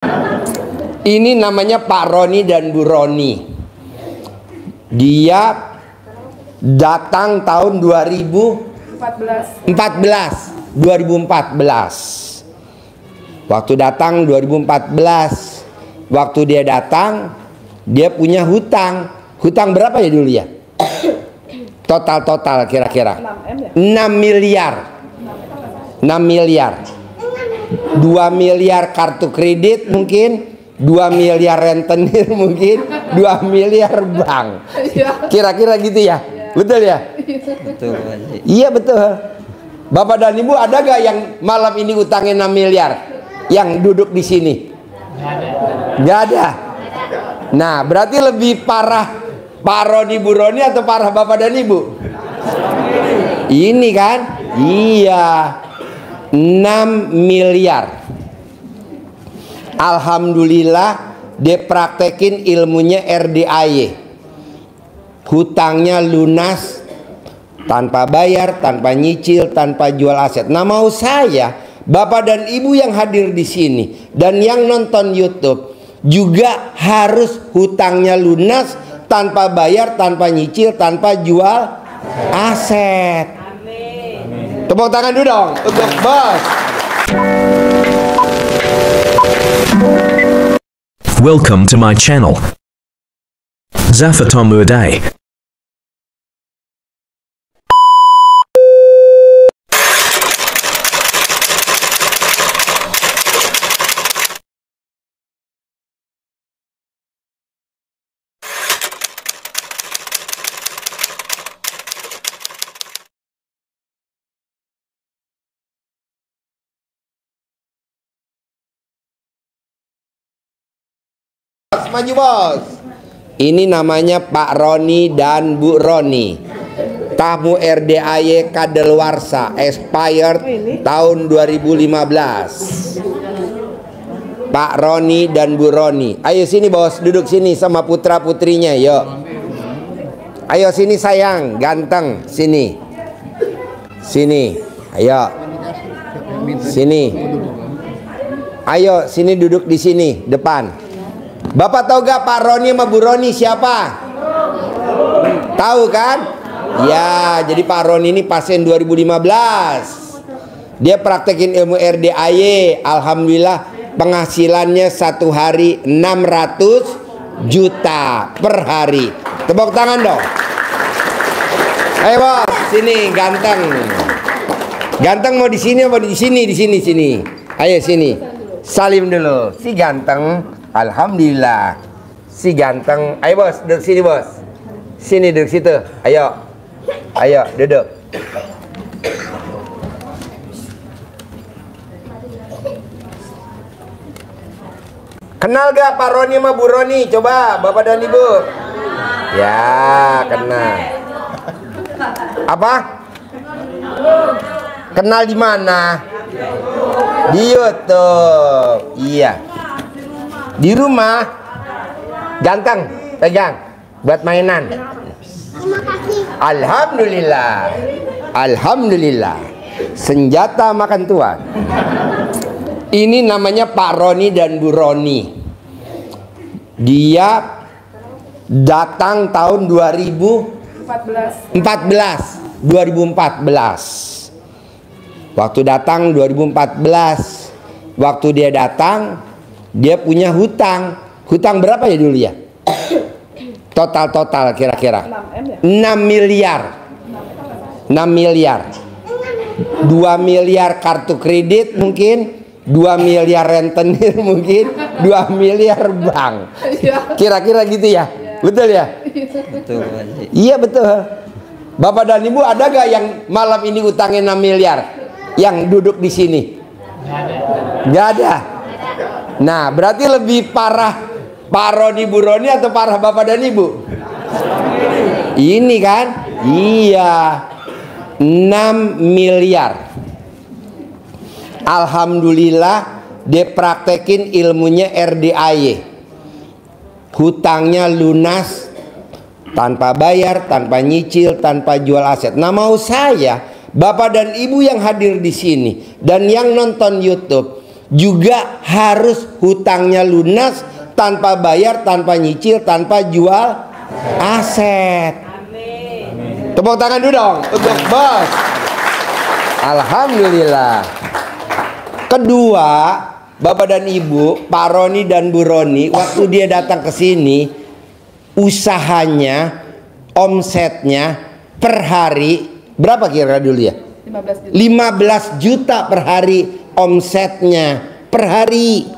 Ini namanya Pak Roni dan Bu Roni. Dia datang tahun 2014. Waktu datang 2014. Waktu dia datang, dia punya hutang. Hutang berapa ya dulu ya? Total kira-kira 6 miliar. 6 miliar. 2 miliar kartu kredit mungkin, 2 miliar rentenir mungkin, 2 miliar bank. Kira-kira gitu ya? Betul ya? Betul. Iya betul. Bapak dan Ibu ada gak yang malam ini utangnya 6 miliar? Yang duduk di sini? Gak ada. Nah berarti lebih parah Pak Roni Bu Roni atau parah Bapak dan Ibu? Ini kan? Iya, 6 miliar. Alhamdulillah dia praktekin ilmunya RDAY. Hutangnya lunas tanpa bayar, tanpa nyicil, tanpa jual aset. Nah mau saya, Bapak dan Ibu yang hadir di sini dan yang nonton YouTube juga harus hutangnya lunas, tanpa bayar, tanpa nyicil, tanpa jual aset. Tepuk tangan dulu dong untuk bos. Welcome to my channel, Zafatomudai. Maju bos. Ini namanya Pak Roni dan Bu Roni. Tamu RDAY kadaluarsa expired tahun 2015. Pak Roni dan Bu Roni. Ayo sini bos, duduk sini sama putra putrinya, yuk. Ayo sini sayang, ganteng, sini. Sini. Ayo. Sini. Ayo sini duduk di sini depan. Bapak tahu gak Pak Roni sama Bu Roni siapa? Tahu kan? Ya, jadi Pak Roni ini pasien 2015. Dia praktekin ilmu RDAY. Alhamdulillah penghasilannya satu hari 600 juta per hari. Tepuk tangan dong. Ayo bos, sini ganteng. Ganteng mau di sini apa di sini? Di sini sini. Ayo sini. Salim dulu. Si ganteng. Alhamdulillah. Si ganteng. Ayo bos, duduk sini bos. Sini duduk situ. Ayo. Ayo duduk. Kenal gak Pak Roni sama Bu Roni? Coba Bapak dan Ibu. Ya, kenal. Apa? Kenal di mana? Di YouTube. Iya. Di rumah. Ganteng, pegang buat mainan. Alhamdulillah. Alhamdulillah. Senjata makan tuan. Ini namanya Pak Roni dan Bu Roni. Dia datang tahun 2014. Waktu datang 2014. Waktu dia datang, dia punya hutang. Hutang berapa ya dulu ya? Total kira-kira 6 miliar. 6 miliar. 2 miliar kartu kredit mungkin, 2 miliar rentenir mungkin, 2 miliar bank. Kira-kira gitu ya? Betul ya? Betul. Iya betul. Bapak dan Ibu ada gak yang malam ini utangnya 6 miliar? Yang duduk di sini? Gak ada. Nah berarti lebih parah Pak Roni Bu Roni atau parah Bapak dan Ibu? Ini kan? Iya, 6 miliar. Alhamdulillah dia praktekin ilmunya RDAY. Hutangnya lunas tanpa bayar, tanpa nyicil, tanpa jual aset. Nah mau saya, Bapak dan Ibu yang hadir di sini dan yang nonton YouTube juga harus hutangnya lunas tanpa bayar, tanpa nyicil, tanpa jual aset. Tepuk tangan dulu dong untuk bos. Alhamdulillah. Kedua, Bapak dan Ibu, Pak Roni dan Bu Roni, waktu dia datang ke sini, usahanya, omsetnya per hari berapa kira dulu ya? 15 juta per hari omsetnya per hari.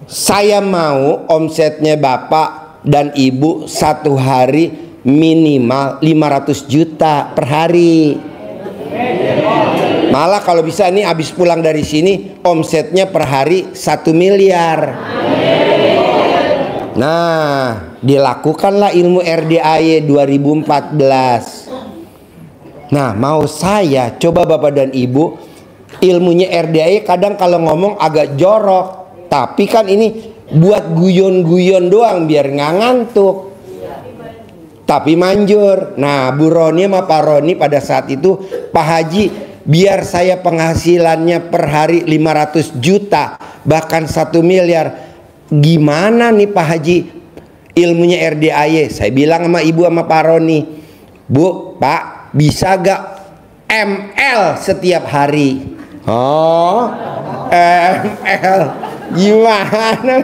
Saya mau omsetnya Bapak dan Ibu satu hari minimal 500 juta per hari. Malah kalau bisa nih habis pulang dari sini omsetnya per hari 1 miliar. Nah, dilakukanlah ilmu RDAY 2014. Nah, mau saya coba Bapak dan Ibu, ilmunya RDAY kadang kalau ngomong agak jorok, tapi kan ini buat guyon-guyon doang biar nggak ngantuk. Tapi manjur. Nah, Bu Roni sama Pak Roni pada saat itu, Pak Haji, biar saya penghasilannya per hari 500 juta, bahkan 1 miliar. Gimana nih Pak Haji ilmunya RDAY? Saya bilang sama Ibu sama Pak Roni, Bu, Pak, bisa gak ML setiap hari? Oh, ML gimana?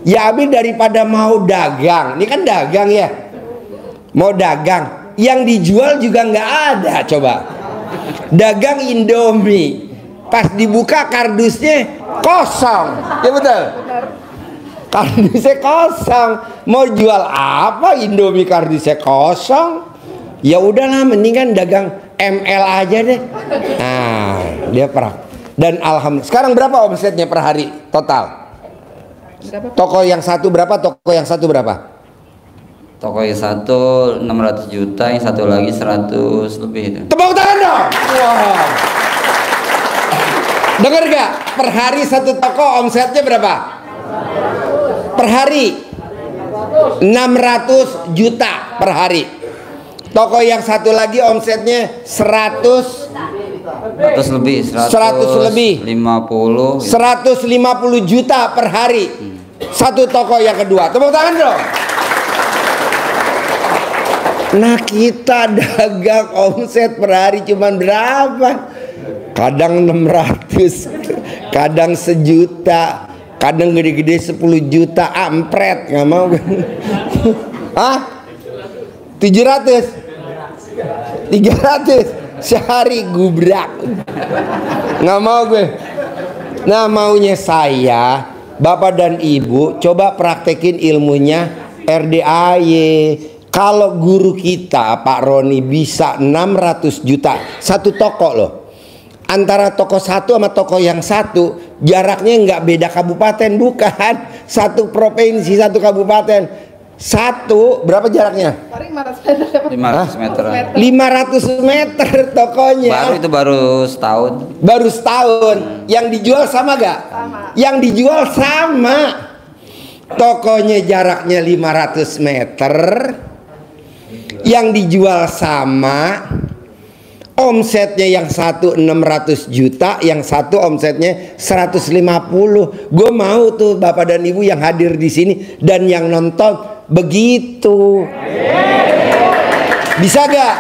Ya habis daripada mau dagang, ini kan dagang ya, mau dagang, yang dijual juga nggak ada. Coba dagang Indomie, pas dibuka kardusnya kosong, ya betul? Kardusnya kosong, mau jual apa? Indomie kardusnya kosong. Ya udahlah, mendingan dagang ML aja deh. Nah, dia perang. Dan alhamdulillah. Sekarang berapa omsetnya per hari total? Toko yang satu berapa? Toko yang satu berapa? Toko yang satu 600 juta, yang satu lagi 100 lebih itu. Tepuk tangan dong. Wow. Dengar gak? Per hari satu toko omsetnya berapa? Per hari 600 juta per hari. Toko yang satu lagi omsetnya 100 lebih, 150 150 juta per hari. Satu toko yang kedua. Tepuk tangan dong. Nah, kita dagang omset per hari cuman berapa? Kadang 600, kadang 1 juta, kadang gede-gede 10 juta. Ampret, nggak mau. Hah? 700 sehari gubrak, nggak mau gue. Nah, maunya saya, Bapak dan Ibu, coba praktekin ilmunya RDAY. Kalau guru kita Pak Roni bisa 600 juta satu toko loh. Antara toko satu sama toko yang satu jaraknya nggak beda kabupaten, bukan satu provinsi, satu kabupaten. Satu berapa jaraknya? 500 meter. 500 meter tokonya. Baru setahun. Baru setahun. Yang dijual sama gak? Sama. Yang dijual sama. Tokonya jaraknya 500 meter. Yang dijual sama. Omsetnya yang satu 600 juta, yang satu omsetnya 150. Gue mau tuh Bapak dan Ibu yang hadir di sini dan yang nonton begitu. Bisa gak?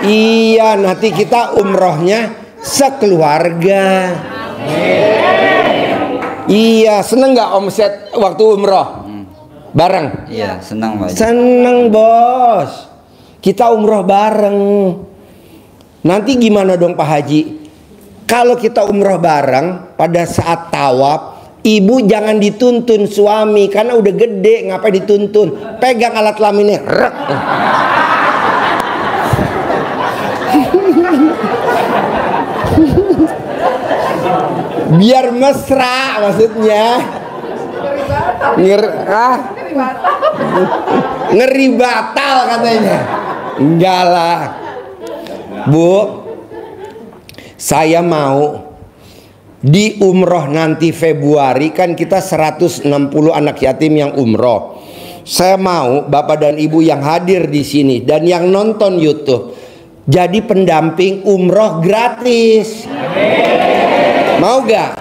Iya, nanti kita umrohnya sekeluarga. Iya, seneng gak omset waktu umroh? Bareng? Iya, senang Pak. Seneng bos. Kita umroh bareng. Nanti gimana dong Pak Haji? Kalau kita umroh bareng pada saat tawaf, ibu jangan dituntun suami karena udah gede, ngapain dituntun? Pegang alat kelaminnya. Biar mesra maksudnya. Ngeri batal katanya. Enggak lah. Bu, saya mau di umroh nanti Februari, kan kita 160 anak yatim yang umroh. Saya mau Bapak dan Ibu yang hadir di sini dan yang nonton YouTube jadi pendamping umroh gratis. Mau gak?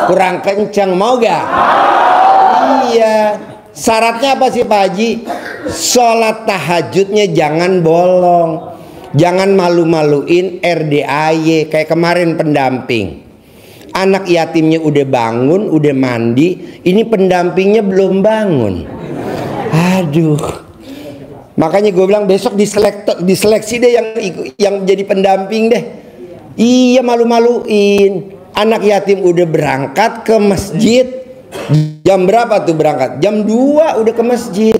Kurang kencang, mau gak? Iya. Syaratnya apa sih Pak Haji? Sholat tahajudnya jangan bolong, jangan malu-maluin RDAY. Kayak kemarin pendamping, anak yatimnya udah bangun, udah mandi, ini pendampingnya belum bangun. Aduh. Makanya gue bilang besok diseleksi deh yang jadi pendamping deh. Iya, malu-maluin. Anak yatim udah berangkat ke masjid. Jam berapa tuh berangkat? Jam 2 udah ke masjid.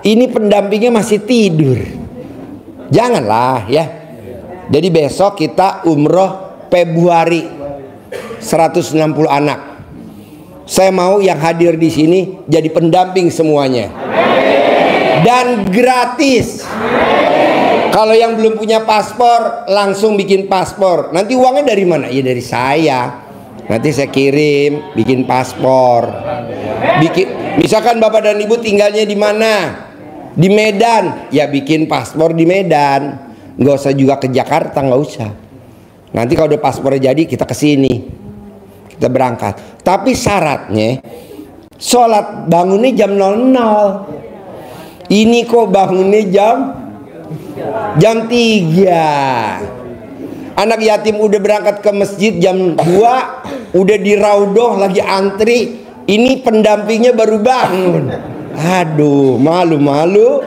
Ini pendampingnya masih tidur. Janganlah ya. Jadi besok kita umroh Februari, 160 anak. Saya mau yang hadir di sini jadi pendamping semuanya. Dan gratis. Kalau yang belum punya paspor langsung bikin paspor. Nanti uangnya dari mana? Ya dari saya. Nanti saya kirim bikin paspor. Misalkan Bapak dan Ibu tinggalnya di mana? Di Medan, ya bikin paspor di Medan. Nggak usah juga ke Jakarta, nggak usah. Nanti kalau udah paspornya jadi kita ke sini. Kita berangkat. Tapi syaratnya sholat bangunnya jam 00. Ini kok bangunnya jam 3. Anak yatim udah berangkat ke masjid jam 2, udah di raudhoh lagi antri. Ini pendampingnya baru bangun. Aduh, malu-malu.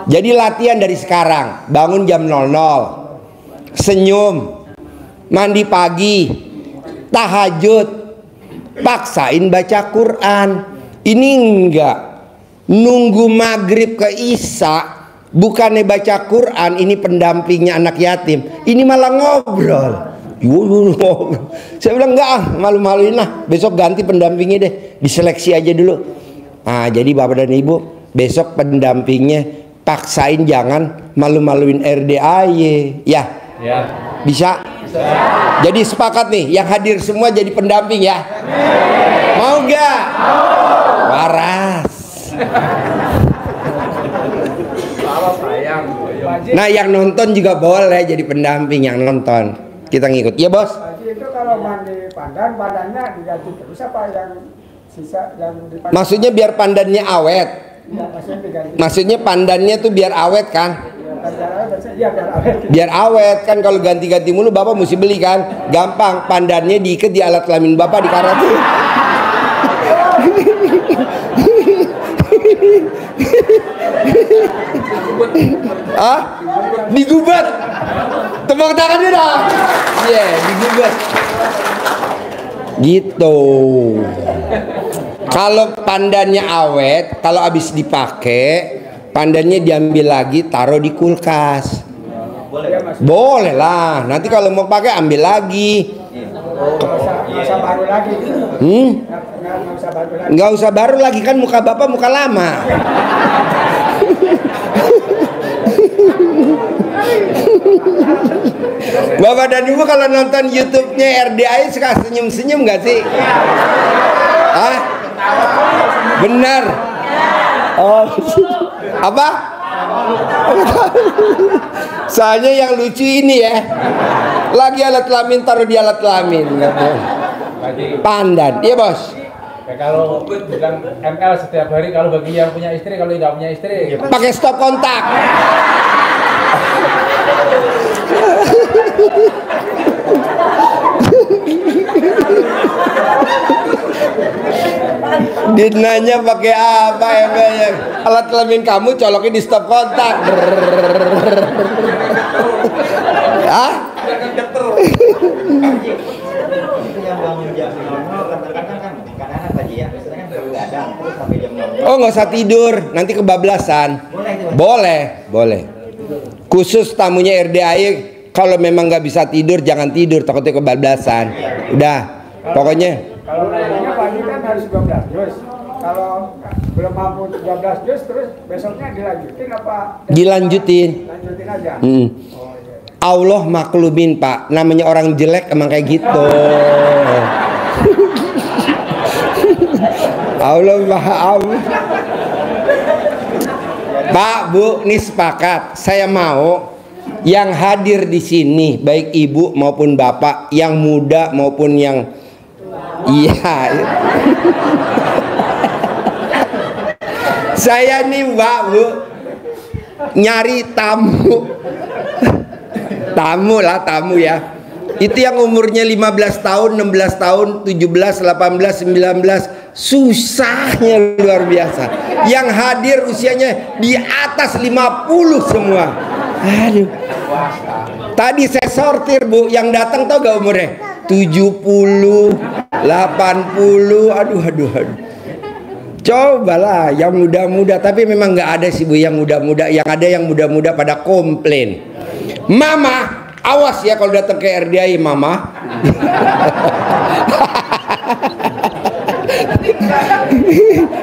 Jadi latihan dari sekarang. Bangun jam 00, senyum, mandi pagi, tahajud, paksain baca Quran. Ini enggak, nunggu maghrib ke isya, bukannya baca Quran. Ini pendampingnya anak yatim, ini malah ngobrol. Saya bilang enggak, malu-maluin lah. Besok ganti pendampingnya deh, diseleksi aja dulu. Nah, jadi Bapak dan Ibu besok pendampingnya paksain, jangan malu-maluin RDAY ya. Bisa? Jadi sepakat nih, yang hadir semua jadi pendamping ya. Mau gak? Waras. Nah, yang nonton juga boleh jadi pendamping, yang nonton kita ngikut ya bos. Itu kalau mandi pandannya diganti terus apa yang sisa yang dipandan? Maksudnya biar pandannya awet. Ya, maksudnya pandannya tuh biar awet kan? Ya, biar awet. Biar awet kan, kalau ganti-ganti mulu Bapak mesti beli kan? Gampang, pandannya diikat di alat kelamin Bapak di karate. Ah? Digubat. Tepuk tangannya dong. Iya, digubat. Gitu. Kalau pandannya awet, kalau habis dipakai, pandannya diambil lagi, taruh di kulkas. Boleh lah. Nanti kalau mau pakai ambil lagi. Nggak baru lagi. Nggak usah baru lagi kan, muka Bapak muka lama. Bapak dan Ibu kalau nonton YouTube-nya RDAY suka senyum-senyum nggak sih? Ah, benar. Oh, apa? Soalnya yang lucu ini ya, lagi alat kelamin taruh di alat kelamin. Pandan, iya bos. Ya, kalau bilang ML setiap hari, kalau bagi yang punya istri, kalau tidak punya istri pakai stop kontak. Dinanya pakai apa ML-nya? Alat kelamin kamu colokin di stop kontak. Ah? Oh, nggak usah tidur, nanti kebablasan. Boleh. Khusus tamunya RDAY, kalau memang nggak bisa tidur jangan tidur, takutnya kebablasan. Udah, pokoknya. Kalau nanya pagi kan harus 12 juz. Kalau belum mampu 12 juz, terus besoknya dilanjutin apa? Dilanjutin. Lanjutin aja. Allah maklumin Pak, namanya orang jelek emang kayak gitu. Allah maaf. Pak Bu, ini sepakat. Saya mau yang hadir di sini, baik ibu maupun bapak, yang muda maupun yang saya nih Mbak Bu nyari tamu tamu ya, itu yang umurnya 15 tahun 16 tahun 17 18 19, susahnya luar biasa. Yang hadir usianya di atas 50 semua. Aduh, tadi saya sortir Bu, yang datang tau gak umurnya 70 80, aduh. Cobalah yang muda-muda, tapi memang nggak ada sih Bu yang muda-muda. Yang ada yang muda-muda pada komplain. Mama, awas ya kalau datang ke RDI, Mama.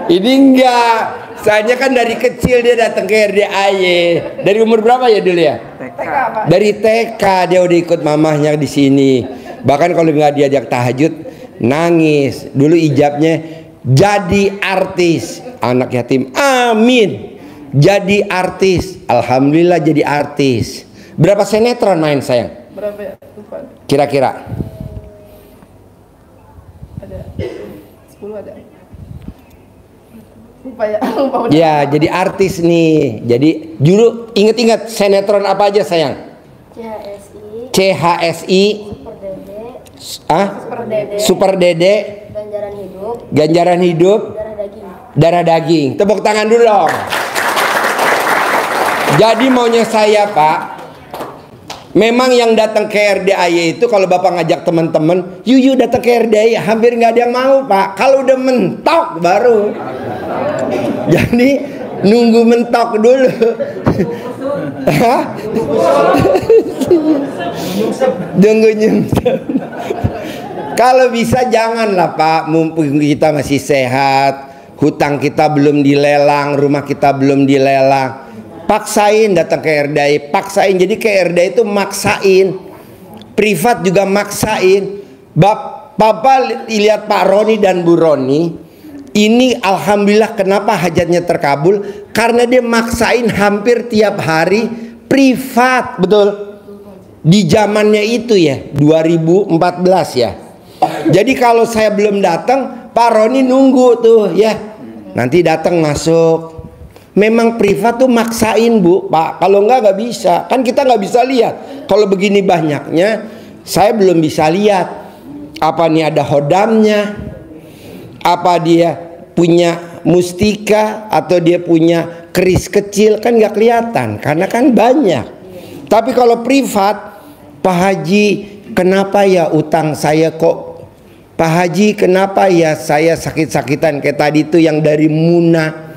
Ini enggak. Saya kan dari kecil dia datang ke RDI. Dari umur berapa ya dulu ya? TK. Dari TK dia udah ikut mamahnya di sini. Bahkan kalau nggak diajak tahajud nangis. Dulu ijabnya jadi artis, anak yatim. Amin. Jadi artis. Alhamdulillah jadi artis. Berapa sinetron main sayang? Berapa ya? Lupa. Kira-kira? Ada 10 ada. Lupa ya. Lupa udah. Ya, jadi artis nih. Jadi dulu inget-inget sinetron apa aja sayang? CHSI, CHSI, Super Dede, Super Dede, Super Dede, Ganjaran Hidup, Ganjaran Hidup, Darah Daging. Darah Daging. Tepuk tangan dulu dong. Jadi maunya saya Pak, memang yang datang ke RDAY itu kalau Bapak ngajak teman-teman, yuk datang ke RDAY, hampir nggak ada yang mau Pak. Kalau udah mentok baru. Jadi nunggu mentok dulu. Nunggu nyungsep. Kalau bisa janganlah Pak, mumpung kita masih sehat, hutang kita belum dilelang, rumah kita belum dilelang. Paksain datang ke RDAY, paksain. Jadi ke RDAY itu maksain. Privat juga maksain. Bapak lihat Pak Roni dan Bu Roni, ini alhamdulillah kenapa hajatnya terkabul? Karena dia maksain hampir tiap hari privat, betul? Di zamannya itu ya, 2014 ya. Jadi kalau saya belum datang, Pak Roni nunggu tuh ya. Nanti datang masuk. Memang privat tuh maksain Bu, Pak. Kalau nggak bisa. Kan kita nggak bisa lihat. Kalau begini banyaknya, saya belum bisa lihat. Apa nih ada hodamnya? Apa dia punya mustika? Atau dia punya keris kecil? Kan nggak kelihatan. Karena kan banyak. Tapi kalau privat, Pak Haji, kenapa ya utang saya kok? Pak Haji, kenapa ya saya sakit-sakitan kayak tadi tuh yang dari Muna,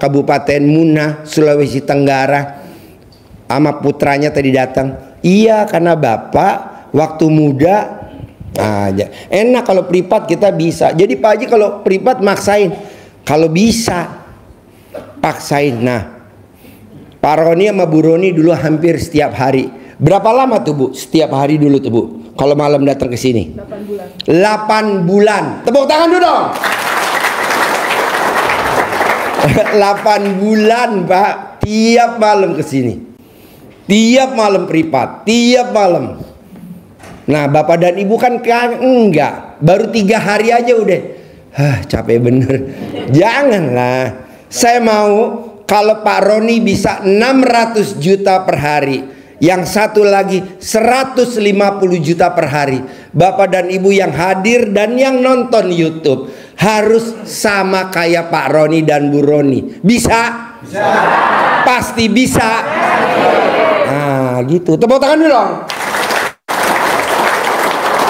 Kabupaten Muna, Sulawesi Tenggara, sama putranya tadi datang. Iya, karena Bapak waktu muda aja. Enak kalau privat kita bisa. Jadi Pak Haji kalau privat maksain. Kalau bisa paksain. Nah, Pak Roni sama Bu Roni dulu hampir setiap hari. Berapa lama tuh Bu? Setiap hari dulu tuh Bu. Kalau malam datang ke sini. 8 bulan. 8 bulan. Tepuk tangan dulu dong. 8 bulan Pak, tiap malam ke sini. Tiap malam privat, tiap malam. Nah, Bapak dan Ibu kan enggak. Baru 3 hari aja udah. Capek bener. Janganlah. Saya mau kalau Pak Roni bisa 600 juta per hari, yang satu lagi 150 juta per hari. Bapak dan Ibu yang hadir dan yang nonton YouTube harus sama kayak Pak Roni dan Bu Roni. Bisa? Bisa. Pasti bisa. Nah, gitu. Tepuk tangan dulu dong.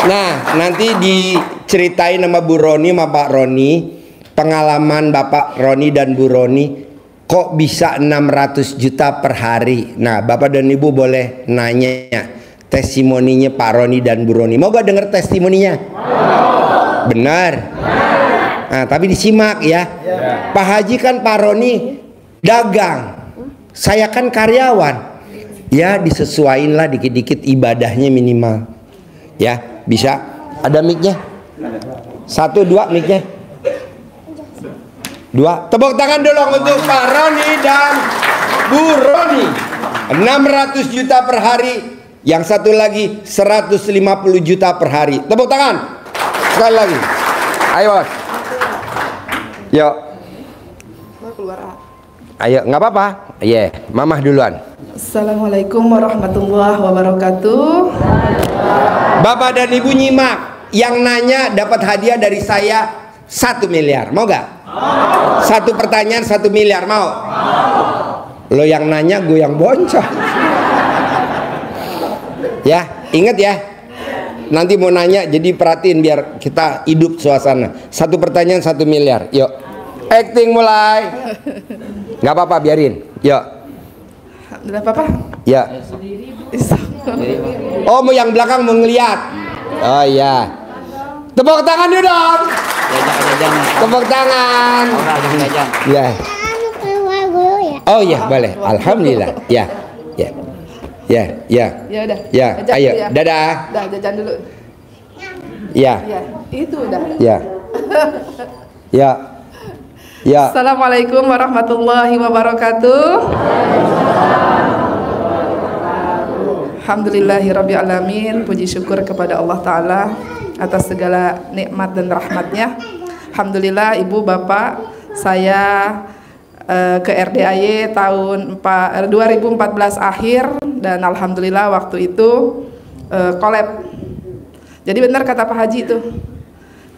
Nah, nanti diceritain sama Bu Roni sama Pak Roni pengalaman Bapak Roni dan Bu Roni kok bisa 600 juta per hari. Nah, Bapak dan Ibu boleh nanya testimoninya Pak Roni dan Bu Roni. Mau gak denger testimoninya? Benar. Nah, tapi disimak ya. Pak Haji kan Pak Roni dagang, saya kan karyawan. Ya disesuaiin lah dikit-dikit ibadahnya minimal. Ya bisa. Ada mic-nya? 1, 2 mic-nya. 2. Tepuk tangan dulu untuk Pak Roni dan Bu Roni 600 juta per hari. Yang satu lagi 150 juta per hari. Tepuk tangan sekali lagi. Ayo bos. Yuk. Mau keluar. Ayo, nggak apa-apa. Iya, Mamah duluan. Assalamualaikum warahmatullahi wabarakatuh. Bapak dan Ibu nyimak. Yang nanya dapat hadiah dari saya 1 miliar. Mau gak? Satu pertanyaan 1 miliar. Mau? Lo yang nanya, gue yang boncos. Ya, ingat ya. Nanti mau nanya, jadi perhatiin biar kita hidup suasana. Satu pertanyaan 1 miliar. Yuk, acting mulai. Nggak apa-apa, biarin. Yuk. Alhamdulillah papa. Ya. Oh, mau yang belakang mau ngeliat. Oh iya. Tepuk tangan dulu dong. Tepuk tangan. Ya. Oh iya, boleh. Alhamdulillah. Ya. Ya. Ya, ya. Ya udah. Ya, Jajan ayo. dulu ya. Dadah. Dah jajan dulu. Ya. Ya, itu udah. Ya. Ya. Ya. Assalamualaikum warahmatullahi wabarakatuh. Alhamdulillahirabbil alamin. Puji syukur kepada Allah Ta'ala atas segala nikmat dan rahmatnya. Alhamdulillah Ibu Bapak, saya ke RDAY tahun 2014 akhir, dan alhamdulillah waktu itu collab. Jadi benar kata Pak Haji itu,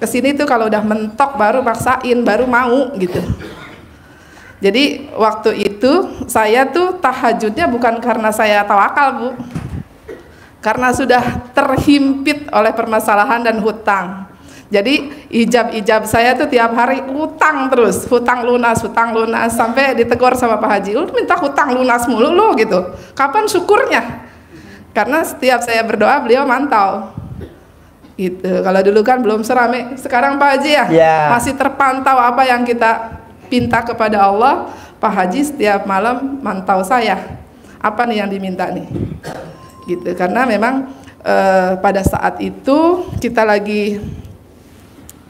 kesini tuh kalau udah mentok baru maksain, baru mau gitu. Jadi waktu itu saya tuh tahajudnya bukan karena saya tawakal Bu, karena sudah terhimpit oleh permasalahan dan hutang. Jadi ijab saya tuh tiap hari hutang terus, hutang lunas sampai ditegur sama Pak Haji, lu minta hutang lunas mulu lu gitu, kapan syukurnya? Karena setiap saya berdoa beliau mantau gitu. Kalau dulu kan belum serame sekarang Pak Haji ya, masih terpantau apa yang kita pinta kepada Allah. Pak Haji setiap malam mantau saya, apa nih yang diminta nih gitu. Karena memang pada saat itu kita lagi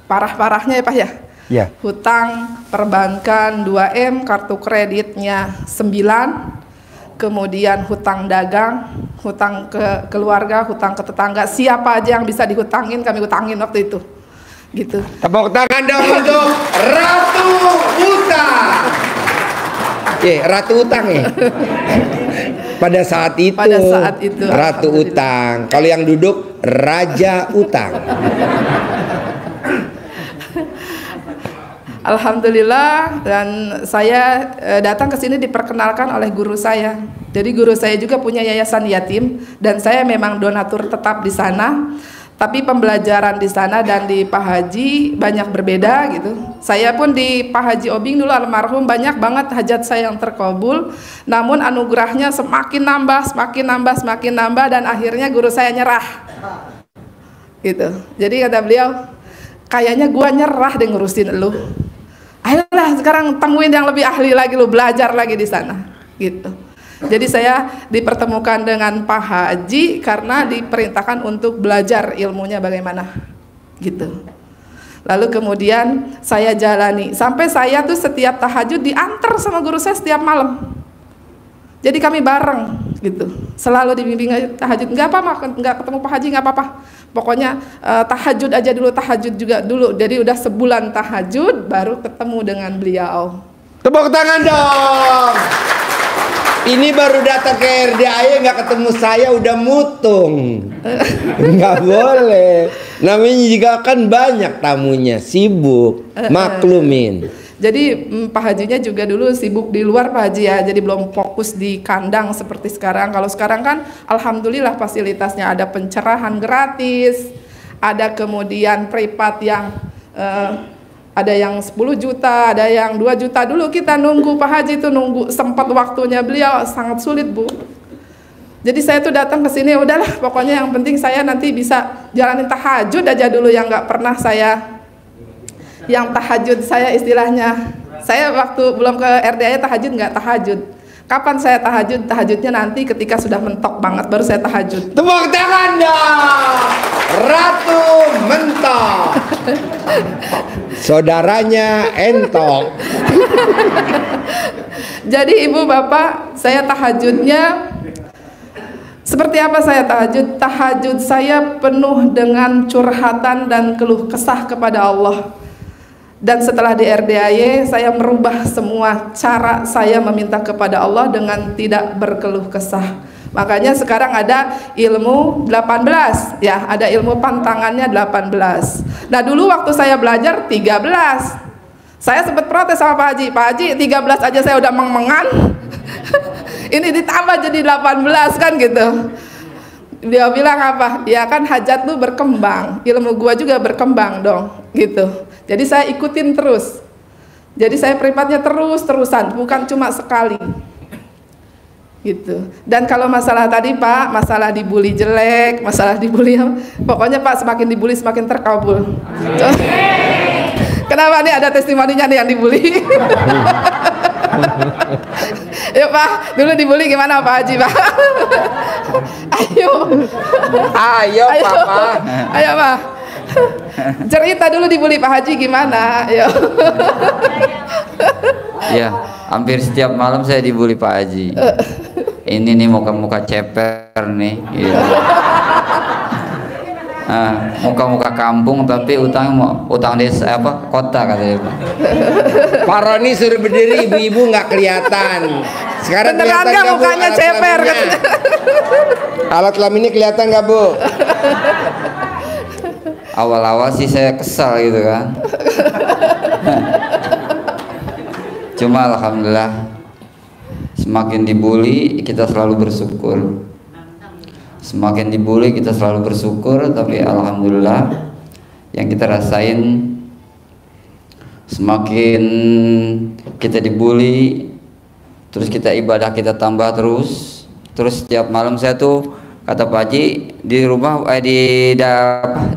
parah-parahnya ya Pak ya. Ya. Hutang perbankan 2M, kartu kreditnya 9, kemudian hutang dagang, hutang ke keluarga, hutang ke tetangga, siapa aja yang bisa dihutangin kami hutangin waktu itu. Gitu. Tepuk tangan dong untuk Ratu Utang. Ratu Utang ya. Pada saat itu Ratu Utang. Kalau yang duduk Raja Utang. Alhamdulillah, dan saya datang ke sini diperkenalkan oleh guru saya. Jadi guru saya juga punya yayasan yatim, dan saya memang donatur tetap di sana. Tapi pembelajaran di sana dan di Pak Haji banyak berbeda gitu. Saya pun di Pak Haji Obing dulu almarhum banyak banget hajat saya yang terkabul. Namun anugerahnya semakin nambah dan akhirnya guru saya nyerah. Gitu. Jadi kata beliau, kayaknya gua nyerah deh ngurusin lu. Ayolah sekarang temuin yang lebih ahli lagi, lu belajar lagi di sana. Gitu. Jadi saya dipertemukan dengan Pak Haji karena diperintahkan untuk belajar ilmunya bagaimana. Gitu. Lalu kemudian saya jalani sampai saya tuh setiap tahajud diantar sama guru saya setiap malam. Jadi kami bareng gitu. Selalu dibimbing tahajud. Enggak apa-apa, enggak ketemu Pak Haji enggak apa-apa. Pokoknya tahajud aja dulu, tahajud juga dulu. Jadi udah sebulan tahajud baru ketemu dengan beliau. Tepuk tangan dong. Ini baru datang ke RDAY nggak ketemu saya udah mutung. Nggak boleh. Namanya juga kan banyak tamunya, sibuk, maklumin. Jadi Pak Hajinya juga dulu sibuk di luar Pak Haji ya, jadi belum fokus di kandang seperti sekarang. Kalau sekarang kan alhamdulillah fasilitasnya ada pencerahan gratis, ada kemudian privat yang ada yang 10 juta, ada yang 2 juta. Dulu kita nunggu Pak Haji itu nunggu sempat waktunya beliau sangat sulit Bu. Jadi saya tuh datang ke sini udahlah pokoknya yang penting saya nanti bisa jalanin tahajud aja dulu yang nggak pernah saya. Yang tahajud saya istilahnya, saya waktu belum ke RDAY tahajud nggak tahajud. Kapan saya tahajud? Tahajudnya nanti ketika sudah mentok banget baru saya tahajud. Tepuk tangan dong, Ratu Mentok. Saudaranya entok. Jadi ibu bapak, saya tahajudnya seperti apa saya tahajud? Tahajud saya penuh dengan curhatan dan keluh kesah kepada Allah. Dan setelah di RDAY, saya merubah semua cara saya meminta kepada Allah dengan tidak berkeluh kesah. Makanya sekarang ada ilmu 18, ya, ada ilmu pantangannya 18. Nah dulu waktu saya belajar 13, saya sempat protes sama Pak Haji, 13 aja saya udah meng-mengan, ini ditambah jadi 18 kan gitu. Dia bilang apa? Ya kan hajat lu berkembang, ilmu gua juga berkembang dong, gitu. Jadi saya ikutin terus. Jadi saya privatnya terus-terusan, bukan cuma sekali. Gitu. Dan kalau masalah tadi Pak, masalah dibully jelek, masalah dibully, pokoknya Pak semakin dibully semakin terkabul. Kenapa nih ada testimoninya nih yang dibully? Yuk Pak, dulu dibully gimana Pak Haji Pak? Ayo Papa. Ayo Pak. Cerita dulu dibully Pak Haji gimana? Ayo. Ya, hampir setiap malam saya dibully Pak Haji. Ini nih muka-muka ceper nih, gitu. Nah, muka-muka kampung tapi utang desa apa kota katanya Pak. Pak Roni suruh berdiri, ibu-ibu nggak kelihatan. Sekarang beneran kelihatan nggak nggak Bu mukanya alat ceper kelaminnya? Alat kelaminnya kelihatan nggak Bu? Awal-awal sih saya kesal gitu kan. Cuma alhamdulillah semakin dibully kita selalu bersyukur. Semakin dibully kita selalu bersyukur, tapi alhamdulillah yang kita rasain semakin kita dibully, terus kita ibadah kita tambah terus. Terus setiap malam saya tuh kata Pak Haji di rumah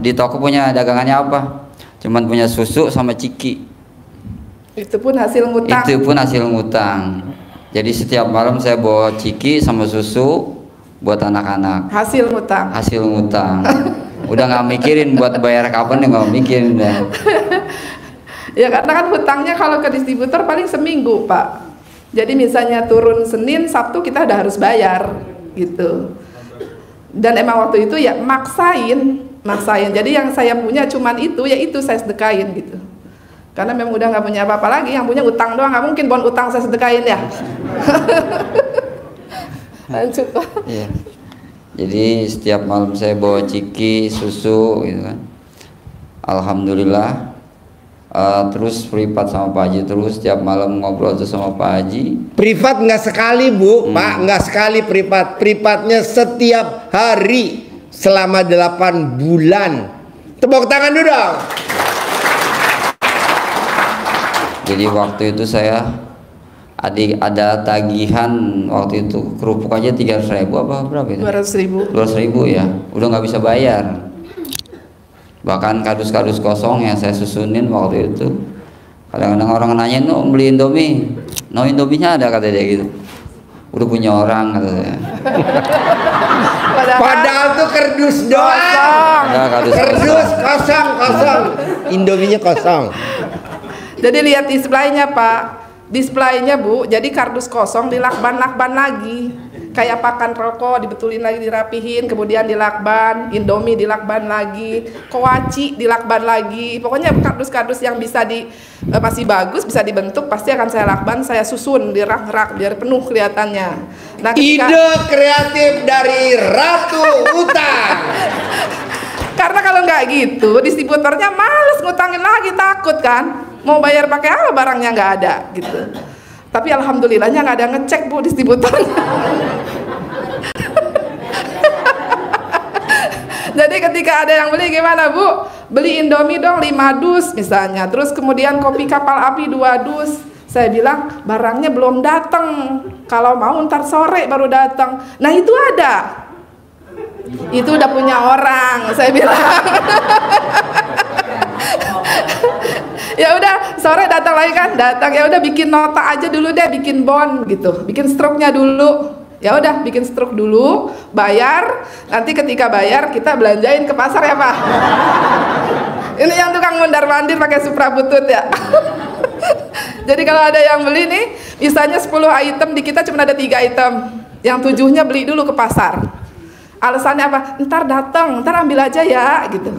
di toko punya dagangannya apa? Cuman punya susu sama ciki. Itu pun hasil ngutang. Itu pun hasil ngutang. Jadi setiap malam saya bawa ciki sama susu buat anak-anak. Hasil ngutang. Hasil ngutang. Udah nggak mikirin buat bayar kapan, nggak mikirin dah. Ya karena kan hutangnya kalau ke distributor paling seminggu Pak. Jadi misalnya turun Senin, Sabtu kita udah harus bayar gitu. Dan emang waktu itu ya maksain. Jadi yang saya punya cuman itu, ya itu saya sedekain gitu. Karena memang udah nggak punya apa-apa lagi, yang punya utang doang, nggak mungkin bon utang saya sedekain ya. Lanjut Pak. Iya. Jadi setiap malam saya bawa ciki, susu gitu kan. Alhamdulillah. Terus privat sama Pak Haji terus setiap malam ngobrol terus sama Pak Haji. Privat nggak sekali Bu, Pak, nggak sekali privat. Privatnya setiap hari selama 8 bulan. Tepuk tangan dulu dong. Jadi waktu itu saya ada tagihan waktu itu kerupuk aja 300.000 apa berapa itu? 200.000. 200.000 ya, udah nggak bisa bayar. Bahkan kardus-kardus kosong yang saya susunin waktu itu, kadang-kadang orang nanya, "No, beli Indomie, no Indominya ada," kata dia gitu. Udah punya orang kata saya. Padahal tuh kardus doang. Ada Kardus kosong. Indominya kosong. Jadi lihat displaynya Pak. Displaynya Bu, jadi kardus kosong dilakban lagi. Kayak pakan rokok dibetulin lagi, dirapihin, kemudian dilakban, Indomie dilakban lagi, kowaci dilakban lagi. Pokoknya kardus-kardus yang bisa masih bagus, bisa dibentuk, pasti akan saya lakban, saya susun di rak-rak biar penuh kelihatannya. Nah, Ide kreatif dari Ratu Utang. Karena kalau nggak gitu, distributornya males ngutangin lagi, takut kan, mau bayar pakai apa barangnya nggak ada gitu. Tapi alhamdulillahnya nggak ada ngecek Bu distributornya. Jadi ketika ada yang beli gimana Bu? Beli Indomie dong 5 dus misalnya. Terus kemudian kopi kapal api 2 dus. Saya bilang barangnya belum datang. Kalau mau ntar sore baru datang. Nah itu ada. Itu udah punya orang. Saya bilang. Ya udah sore datang lagi kan, datang ya udah bikin nota aja dulu deh, bikin bond gitu, bikin struknya dulu. Ya udah bikin struk dulu, bayar. Nanti ketika bayar kita belanjain ke pasar ya Pak. Ini yang tukang mondar mandir pakai Supra butut ya. Jadi kalau ada yang beli nih, misalnya 10 item, di kita cuma ada 3 item. Yang 7-nya beli dulu ke pasar. Alasannya apa? Ntar datang, ntar ambil aja ya, gitu.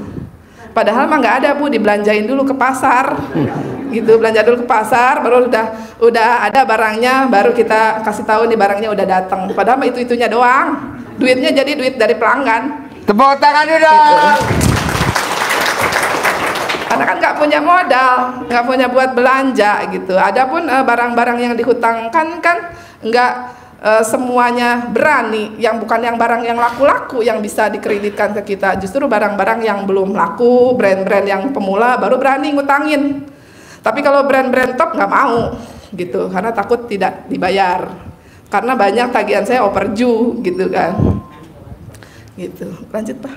Padahal mah nggak ada Bu, dibelanjain dulu ke pasar, gitu. Belanja dulu ke pasar, baru udah ada barangnya, baru kita kasih tahu nih barangnya udah datang. Padahal mah itu-itunya doang. Duitnya jadi duit dari pelanggan. Tepuk tangan dulu dong. Gitu. Karena kan nggak punya modal, nggak punya buat belanja gitu. Adapun barang-barang yang dihutangkan kan nggak semuanya berani, yang bukan yang barang yang laku-laku yang bisa dikreditkan ke kita. Justru barang-barang yang belum laku, brand-brand yang pemula baru berani ngutangin. Tapi kalau brand-brand top nggak mau gitu, karena takut tidak dibayar. Karena banyak tagihan saya overdue gitu kan. Gitu. Lanjut Pak.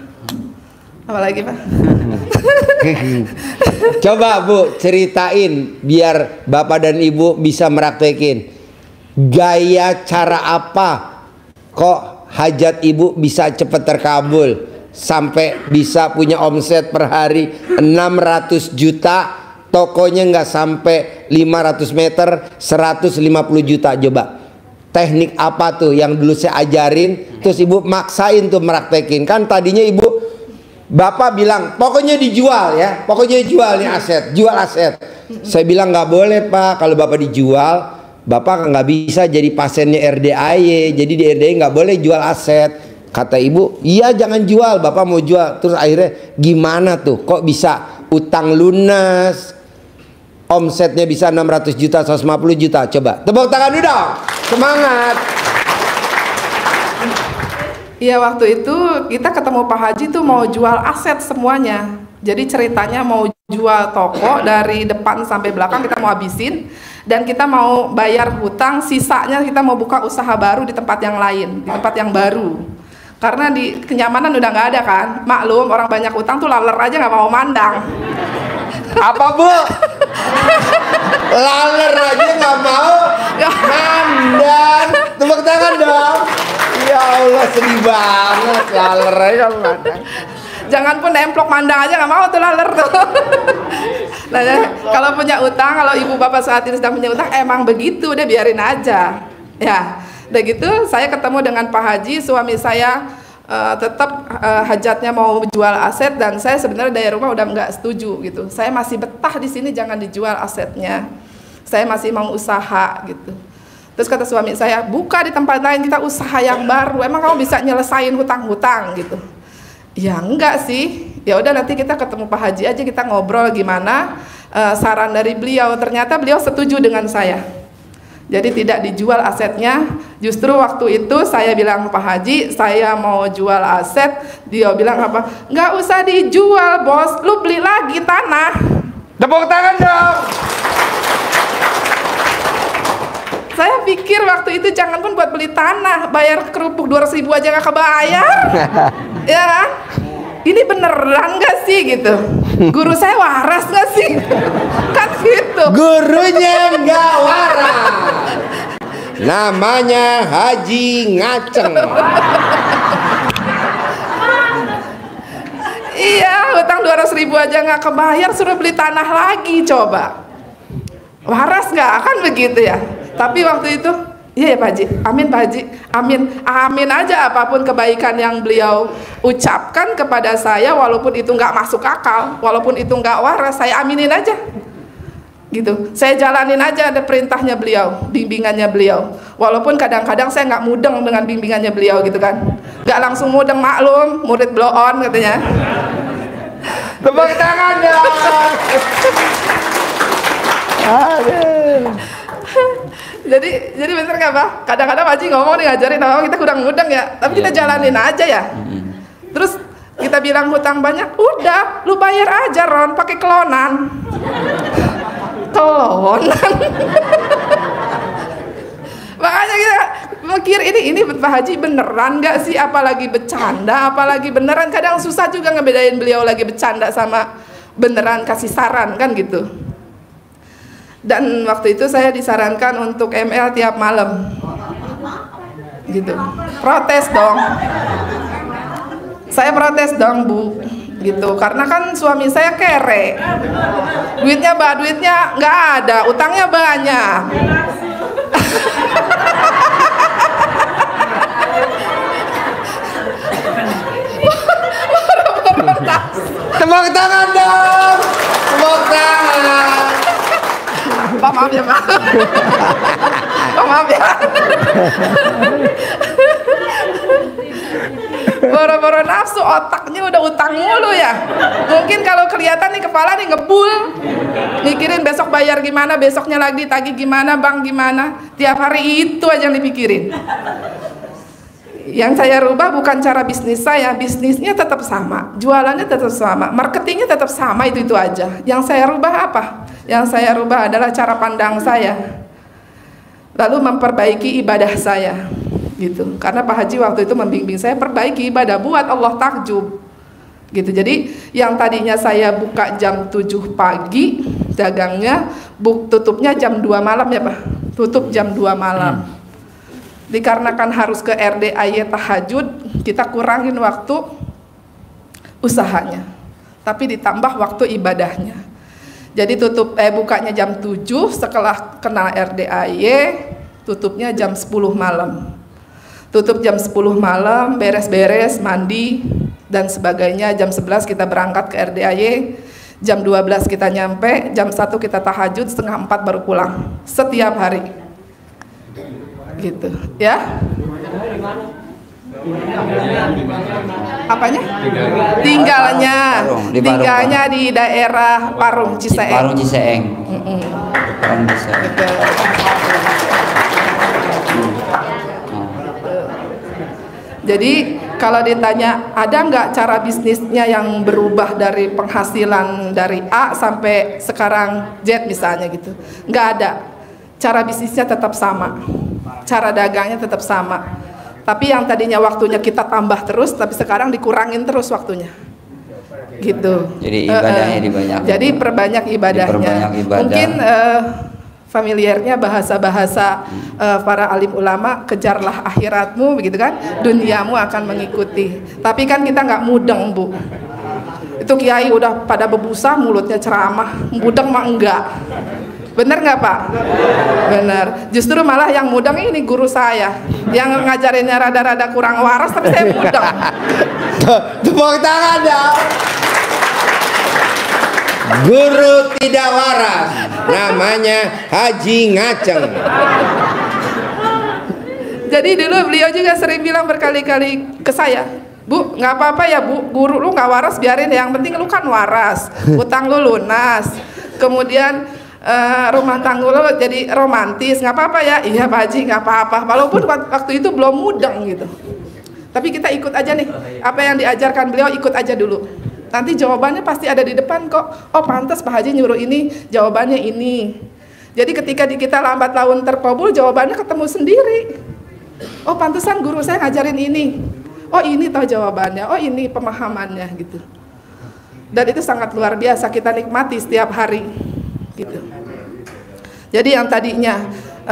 Apa lagi Pak? Coba Bu ceritain biar Bapak dan Ibu bisa meraktekin. Gaya cara apa kok hajat Ibu bisa cepat terkabul sampai bisa punya omset per hari 600 juta, tokonya nggak sampai 500 meter 150 juta. Coba teknik apa tuh yang dulu saya ajarin terus Ibu maksain tuh meraktekin. Kan tadinya Bapak bilang pokoknya dijual ya, pokoknya jual nih aset, jual aset. Saya bilang nggak boleh Pak, kalau Bapak dijual Bapak nggak bisa jadi pasiennya RDAY, jadi di RDAY nggak boleh jual aset. Kata Ibu, iya jangan jual, Bapak mau jual. Terus akhirnya gimana tuh, kok bisa utang lunas, omsetnya bisa 600 juta, 150 juta. Coba tepuk tangan dulu dong, semangat. Iya waktu itu kita ketemu Pak Haji tuh mau jual aset semuanya. Jadi ceritanya mau jual toko dari depan sampai belakang kita mau habisin. Dan kita mau bayar hutang, sisanya kita mau buka usaha baru di tempat yang lain, di tempat yang baru. Karena di kenyamanan udah nggak ada kan. Maklum orang banyak hutang tuh laler aja nggak mau mandang. Apa Bu? Laler aja nggak mau mandang. Tepuk tangan dong. Ya Allah sedih banget, laler aja mandang. Jangan pun nemplok mandang aja nggak mau tuh laler tuh. Nah, kalau punya utang, kalau ibu bapak saat ini sedang punya utang, emang begitu, udah biarin aja. Ya, udah gitu saya ketemu dengan Pak Haji, suami saya tetap hajatnya mau jual aset dan saya sebenarnya dari rumah udah nggak setuju gitu. Saya masih betah di sini, jangan dijual asetnya. Saya masih mau usaha gitu. Terus kata suami saya, buka di tempat lain, kita usaha yang baru. Emang kamu bisa nyelesain hutang-hutang gitu? Ya enggak sih. Ya udah nanti kita ketemu Pak Haji aja, kita ngobrol gimana saran dari beliau. Ternyata beliau setuju dengan saya. Jadi tidak dijual asetnya. Justru waktu itu saya bilang Pak Haji, saya mau jual aset. Dia bilang apa? Nggak usah dijual bos, lu beli lagi tanah. Tepuk tangan dong. Saya pikir waktu itu jangan pun buat beli tanah, bayar kerupuk 200.000 aja nggak kebayar. Ya kan? Ini beneran gak sih gitu? Guru saya waras gak sih? Kan gitu. Gurunya nggak waras. Namanya Haji Ngaceng. Iya, hutang 200.000 aja nggak kebayar, suruh beli tanah lagi coba. Waras nggak? Kan begitu ya. Tapi waktu itu, iya ya Pak Haji, amin Pak Haji, amin, amin aja apapun kebaikan yang beliau ucapkan kepada saya, walaupun itu nggak masuk akal, walaupun itu nggak waras, saya aminin aja. Gitu, saya jalanin aja ada perintahnya beliau, bimbingannya beliau. Walaupun kadang-kadang saya nggak mudeng dengan bimbingannya beliau gitu kan, nggak langsung mudeng, maklum, murid blow on katanya. Tepuk tangan dong. Jadi bener nggak Pak? Kadang-kadang Pak Haji ngomong nih ngajarin apa kita kurang mudeng ya, tapi kita jalanin aja ya. Terus kita bilang hutang banyak, udah lu bayar aja Ron, pakai kelonan. Kelonan. Makanya kita mikir ini Pak Haji beneran nggak sih? Apalagi bercanda, apalagi beneran. Kadang susah juga ngebedain beliau lagi bercanda sama beneran kasih saran kan gitu. Dan waktu itu saya disarankan untuk ML tiap malam gitu. Protes dong. Saya protes dong Bu. gitu. Karena kan suami saya kere, duitnya nggak ada, utangnya banyak. Tepuk tangan dong. Tepuk tangan. Pak, maaf ya Pak. Pak, maaf ya. Boro-boro nafsu, otaknya udah utang mulu ya. Mungkin kalau kelihatan nih kepala nih ngebul, mikirin besok bayar gimana, besoknya lagi tagih gimana, bang gimana. Tiap hari itu aja yang dipikirin. Yang saya rubah bukan cara bisnis saya, bisnisnya tetap sama, jualannya tetap sama, marketingnya tetap sama, itu aja. Yang saya rubah apa? Yang saya rubah adalah cara pandang saya, lalu memperbaiki ibadah saya, gitu. Karena Pak Haji waktu itu membimbing saya perbaiki ibadah, buat Allah takjub, gitu. Jadi yang tadinya saya buka jam 7 pagi dagangnya, tutupnya jam 2 malam ya Pak, tutup jam 2 malam. Dikarenakan harus ke RDAY tahajud, kita kurangin waktu usahanya, tapi ditambah waktu ibadahnya. Jadi bukanya jam 7, setelah kenal RDAY tutupnya jam 10 malam. Tutup jam 10 malam, beres-beres, mandi dan sebagainya. Jam 11 kita berangkat ke RDAY, jam 12 kita nyampe, jam 1 kita tahajud, setengah 4 baru pulang. Setiap hari. Gitu, ya. Apanya? Tinggalnya di daerah Parung Ciseeng. Parung Ciseeng. Parung Ciseeng. Jadi kalau ditanya ada nggak cara bisnisnya yang berubah dari penghasilan dari A sampai sekarang Z misalnya gitu, nggak ada. Cara bisnisnya tetap sama, cara dagangnya tetap sama. Tapi yang tadinya waktunya kita tambah terus, tapi sekarang dikurangin terus waktunya. Gitu. Jadi ibadahnya dibanyakin. Jadi perbanyak ibadahnya. Mungkin familiarnya bahasa-bahasa para alim ulama, kejarlah akhiratmu, begitu kan? Duniamu akan mengikuti. Tapi kan kita nggak mudeng, Bu. Itu kiai udah pada bebusa, mulutnya ceramah, mudeng mah enggak. Bener nggak Pak? Bener. Justru malah yang mudeng ini guru saya, yang ngajarinnya rada-rada kurang waras, tapi saya mudeng. Tepuk tangan dong. Guru tidak waras, namanya Haji Ngaceng. Jadi dulu beliau juga sering bilang berkali-kali ke saya, Bu, nggak apa-apa ya Bu, guru lu nggak waras biarin, yang penting lu kan waras, utang lu lunas, kemudian rumah tangga lo jadi romantis, nggak apa-apa ya. Iya Pak Haji, nggak apa-apa, walaupun waktu itu belum mudeng gitu. Tapi kita ikut aja nih, apa yang diajarkan beliau, ikut aja dulu. Nanti jawabannya pasti ada di depan kok. Oh pantas Pak Haji nyuruh ini, jawabannya ini. Jadi ketika kita lambat laun terkabul, jawabannya ketemu sendiri. Oh pantesan guru saya ngajarin ini. Oh ini tahu jawabannya, oh ini pemahamannya gitu. Dan itu sangat luar biasa, kita nikmati setiap hari gitu. Jadi yang tadinya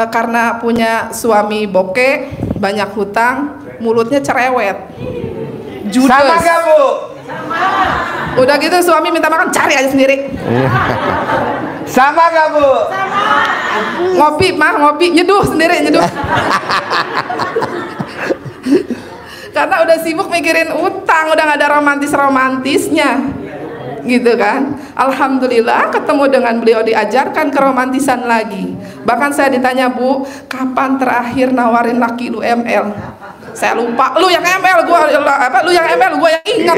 karena punya suami bokeh, banyak hutang, mulutnya cerewet, judes. Sama gak Bu? Udah gitu suami minta makan, cari aja sendiri. Sama gak Bu? Ngopi mah ngopi, nyeduh sendiri, nyeduh. Karena udah sibuk mikirin utang, udah gak ada romantisnya. Gitu kan. Alhamdulillah ketemu dengan beliau, diajarkan keromantisan lagi. Bahkan saya ditanya, Bu, kapan terakhir nawarin laki lu ML? Saya lupa. Lu yang ML, gua apa? Lu yang ML, gua yang ingat.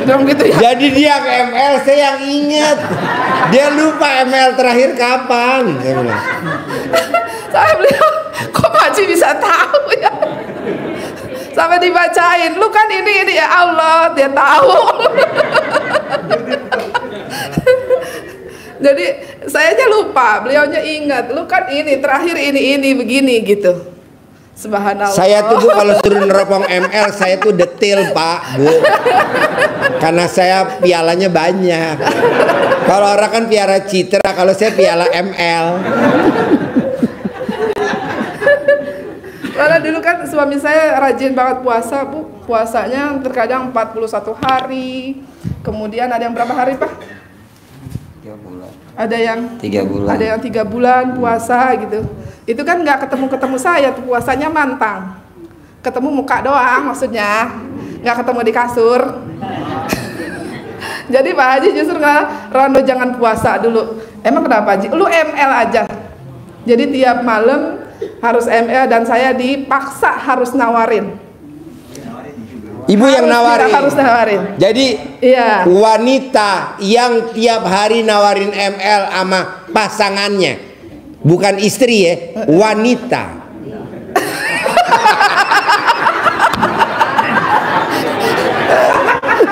Dong gitu ya. Jadi dia yang ML, saya yang ingat. Dia lupa ML terakhir kapan. Saya beliau, kok Pak Haji bisa tahu ya? Sampai dibacain, lu kan ini ya Allah, dia tahu. Jadi sayanya lupa, beliaunya ingat, lu kan ini terakhir ini begini gitu. Subhanallah. Saya tuh Bu kalau suruh neropong ML, saya tuh detail Pak Bu. Karena saya pialanya banyak. Kalau orang kan piala citra, kalau saya piala ML. Karena dulu kan suami saya rajin banget puasa Bu. Puasanya terkadang 41 hari, Kemudian ada yang berapa hari Pak? 3 bulan. Ada yang 3 bulan. Ada yang 3 bulan puasa gitu. Itu kan nggak ketemu saya tuh, puasanya mantang. Ketemu muka doang maksudnya, nggak ketemu di kasur. Jadi Pak Haji justru nggak, Rondo jangan puasa dulu. Emang kenapa Haji? Lu ML aja. Jadi tiap malam harus ML dan saya dipaksa harus nawarin. Ibu yang nawarin. Harus nawarin. Jadi iya, wanita yang tiap hari nawarin ML sama pasangannya, bukan istri ya, wanita.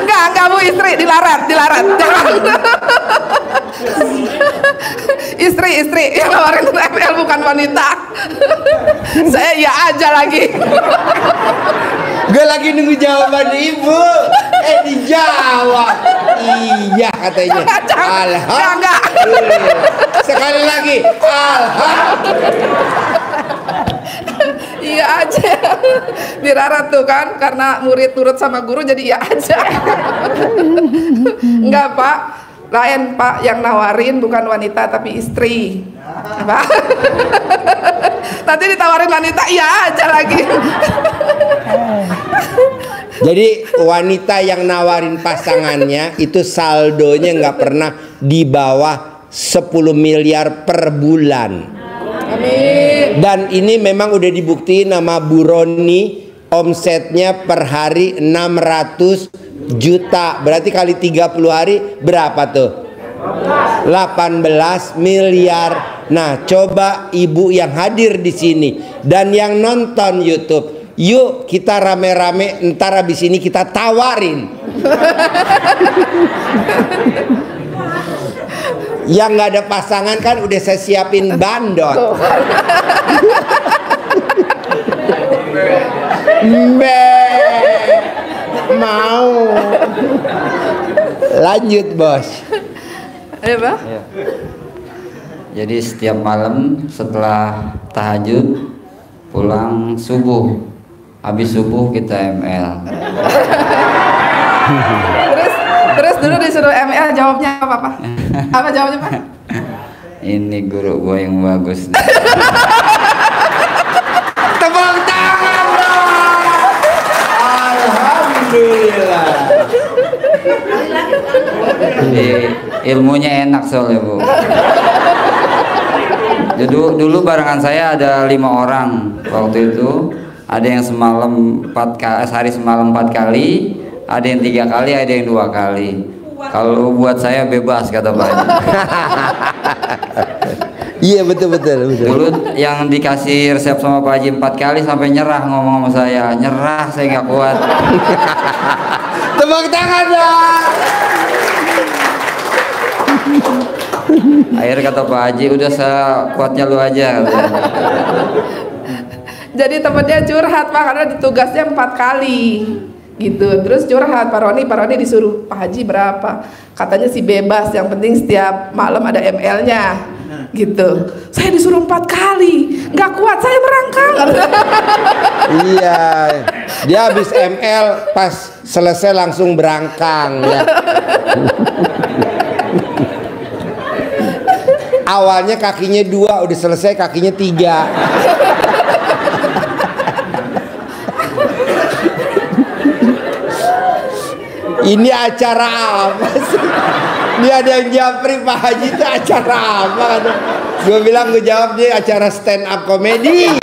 Enggak Bu, istri dilarang, jangan. istri yang nawarin ML bukan wanita. Saya iya aja lagi. Gue lagi nunggu jawaban ibu. Dijawab. Iya katanya. Alhamdulillah. Sekali lagi. Iya aja. Dirarat tuh kan, karena murid turut sama guru jadi iya aja. Enggak Pak, lain Pak, yang nawarin bukan wanita tapi istri. Pak. Nanti ditawarin wanita iya aja lagi. Jadi wanita yang nawarin pasangannya itu saldonya nggak pernah di bawah 10 miliar per bulan. Amin. Dan ini memang udah dibuktiin sama Bu Roni, omsetnya per hari 600 juta. Berarti kali 30 hari berapa tuh? 18 miliar. Nah, coba ibu yang hadir di sini dan yang nonton YouTube, yuk kita rame-rame ntar habis ini kita tawarin. Yang nggak ada pasangan kan udah saya siapin bandot. Mau. Lanjut bos. Ayo Pak. Ya. Jadi setiap malam setelah tahajud pulang subuh, habis subuh kita ML. Terus dulu disuruh ML jawabnya apa Pak? Apa jawabnya Pak? Ini guru gua yang bagus. Tepuk tangan dong. Alhamdulillah. Jadi ilmunya enak soalnya Bu. Dulu barengan saya ada 5 orang waktu itu. Ada yang semalam 4 kali, sehari semalam 4 kali, ada yang 3 kali, ada yang 2 kali. Kalau buat saya bebas kata Pak Haji. Iya betul. Dulu yang dikasih resep sama Pak Haji 4 kali sampai nyerah ngomong sama saya, nyerah saya nggak kuat. Tepuk tangan dong. Akhir kata Pak Haji, udah sekuatnya lu aja. Jadi temennya curhat Pak, karena ditugasnya 4 kali gitu. Terus curhat Pak Roni disuruh, Pak Haji berapa? Katanya sih bebas, yang penting setiap malam ada ML-nya gitu. Saya disuruh 4 kali, nggak kuat, saya merangkak. Iya, dia habis ML pas selesai langsung berangkang ya. Awalnya kakinya 2, udah selesai kakinya 3. Ini acara apa sih? Ini ada yang japri Pak Haji, itu acara apa? Gue bilang, gue jawab dia acara stand up komedi.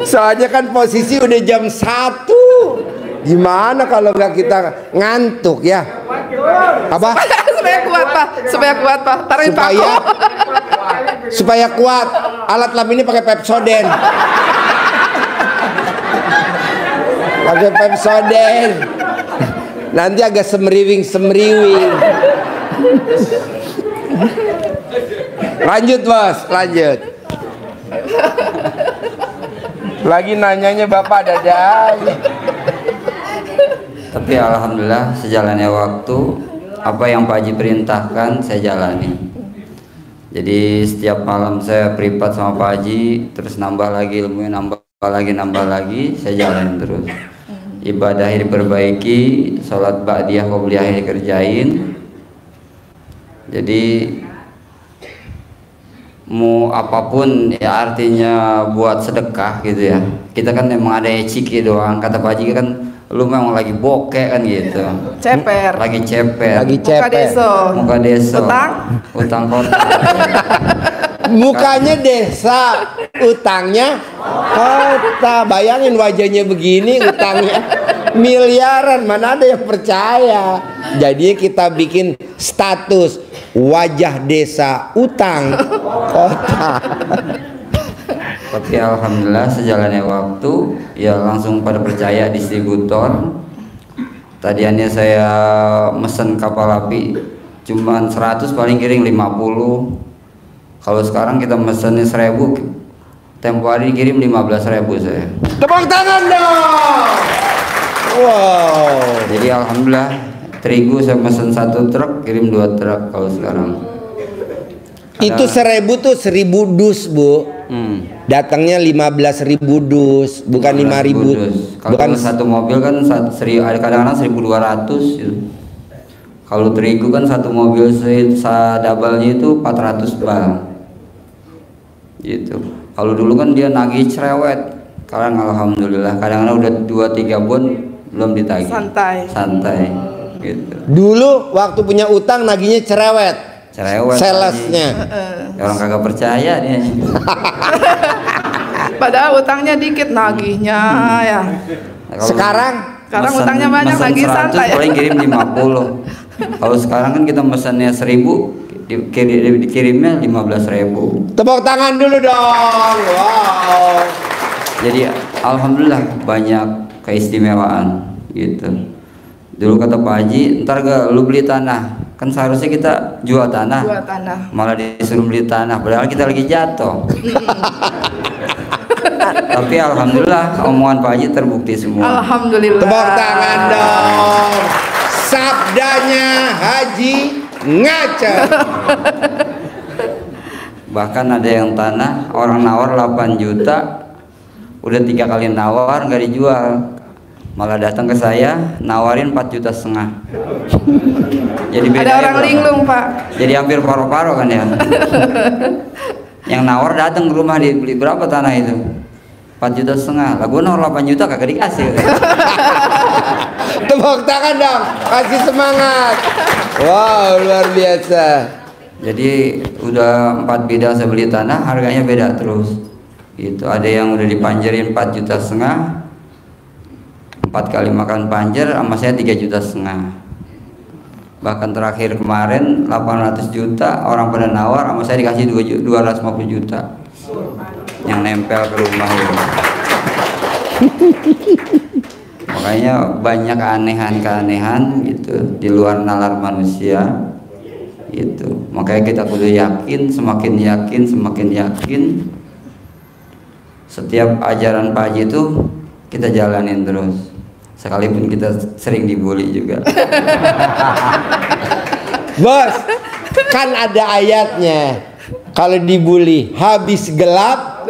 Soalnya kan posisi udah jam 1. Gimana kalau nggak kita ngantuk ya? Apa? supaya kuat Pak. Taruhin supaya kuat. Alat lab ini pakai Pepsodent. Pakai Pepsodent. Nanti agak semriwing. Lanjut bos, lanjut. Lagi nanyanya Bapak dada. Tapi alhamdulillah sejalannya waktu, apa yang Pak Haji perintahkan saya jalani. Jadi setiap malam saya privat sama Pak Haji, terus nambah lagi ilmunya, nambah lagi, saya jalanin terus. ibadah diperbaiki, sholat ba'diyah qobliyah dikerjain. Jadi mau apapun ya artinya buat sedekah gitu ya. Kita kan emang ada ciki doang. Kata Pak Haji kan lu memang lagi bokeh kan gitu. Ceper. Lagi ceper. Lagi Muka cepet. deso. Muka desa. Utang kota. Mukanya desa, utangnya kota. Bayangin wajahnya begini, utangnya miliaran. Mana ada yang percaya? Jadi kita bikin status wajah desa, utang kota. Tapi alhamdulillah sejalannya waktu ya langsung pada percaya distributor. Tadiannya saya mesen kapal api cuman 100 paling kirim 50. Kalau sekarang kita mesennya 1000, tempo hari kirim 15.000 saya. Tepuk tangan dong. Wow. Jadi alhamdulillah terigu saya mesen 1 truk kirim 2 truk kalau sekarang. Itu 1000 tuh 1000 dus, Bu. Datangnya 15.000 dus, bukan 5.000 dus. Kalau bukan satu mobil kan ada kadang-kadang 1.200 gitu. Kalau terigu kan satu mobil double-nya itu 400 bal. Gitu. Kalau dulu kan dia nagih cerewet. Sekarang alhamdulillah kadang-kadang udah 2-3 bulan belum ditagih. Santai. Gitu. Dulu waktu punya utang nagihnya cerewet. Salesnya. Orang kagak percaya dia. Padahal utangnya dikit nagihnya ya. Sekarang utangnya banyak lagi santai. Paling kirim 50. Kalau sekarang kan kita mesennya 1000, dikirimnya 15.000. Tepuk tangan dulu dong. Wow. Jadi alhamdulillah banyak keistimewaan gitu. Dulu kata Pak Haji, ntar gak lu beli tanah. Kan seharusnya kita jual tanah. Malah disuruh beli tanah, padahal kita lagi jatuh. Tapi alhamdulillah omongan Pak Haji terbukti semua. Alhamdulillah. Tepuk tangan dong. Sabdanya Haji ngaca. Bahkan ada yang tanah orang nawar 8 juta, udah 3 kali nawar nggak dijual, malah datang ke saya nawarin 4,5 juta. Jadi beda. Ada orang linglung, Pak. Jadi hampir paro-paro kan ya. Yang nawar datang ke rumah, dibeli berapa tanah itu? 4,5 juta. Lah gue nawar 8 juta kagak dikasih. Tepuk tangan dong, kasih semangat. Wow, luar biasa. Jadi udah 4 bidang saya beli tanah, harganya beda terus. Itu ada yang udah dipanjerin 4,5 juta, 4 kali makan panjer sama saya 3,5 juta. Bahkan terakhir kemarin 800 juta orang pada nawar, sama saya dikasih 250 juta yang nempel ke rumah itu. Makanya banyak keanehan-keanehan gitu di luar nalar manusia gitu. Makanya kita kudu yakin, semakin yakin setiap ajaran Pak Haji itu kita jalanin terus, sekalipun kita sering dibully juga. Bos, kan ada ayatnya, kalau dibully habis gelap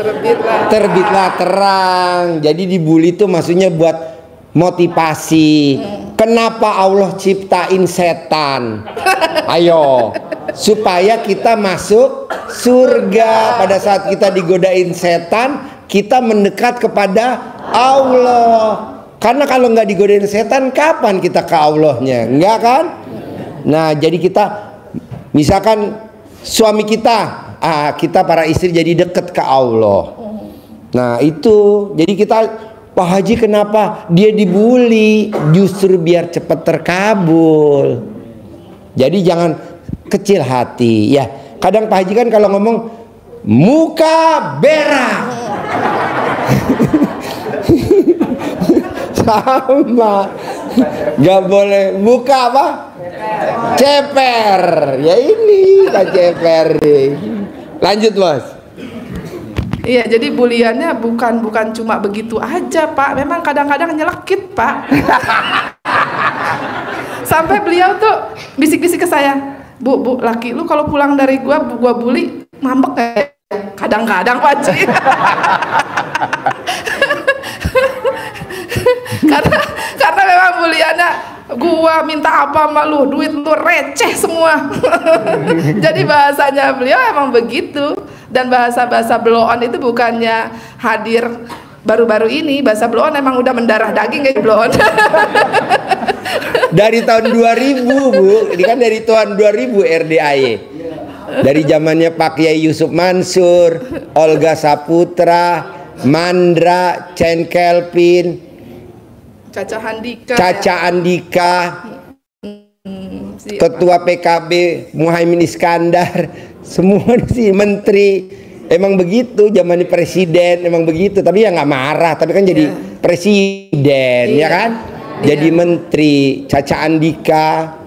terbitlah terang. Jadi dibully itu maksudnya buat motivasi. Kenapa Allah ciptain setan? Ayo, supaya kita masuk surga. Pada saat kita digodain setan, kita mendekat kepada Allah. Karena kalau nggak digodain setan, kapan kita ke Allahnya? Enggak kan? Nah, jadi kita misalkan suami kita, kita para istri jadi deket ke Allah. Nah itu, jadi kita, Pak Haji kenapa dia dibully? Justru biar cepat terkabul. Jadi jangan kecil hati ya. Kadang Pak Haji kan kalau ngomong muka berak sama, nggak boleh muka apa? Ceper. Ya ini Pak ceper nih. Lanjut Bos. Iya, jadi buliannya bukan cuma begitu aja, Pak. Memang kadang-kadang nyelekit, Pak. Sampai beliau tuh bisik-bisik ke saya, Bu, laki lu kalau pulang dari gua bully, ngambek kayak kadang-kadang, Pak Ci. karena memang buliannya gua minta apa sama lu, duit lu receh semua. Jadi bahasanya beliau emang begitu. Dan bahasa-bahasa blow on itu bukannya hadir baru-baru ini, bahasa blow on emang udah mendarah daging kayak blow on. Dari tahun 2000 Bu, ini kan dari tahun 2000 RDAY. Dari zamannya Pak Kiai Yusuf Mansur, Olga Saputra, Mandra, Chen Kelvin, Caca Handika, Ketua PKB Muhaimin Iskandar, semua sih menteri. Emang begitu zamannya presiden, emang begitu. Tapi ya nggak marah, tapi kan jadi presiden, ya kan? Jadi menteri. Caca Andika.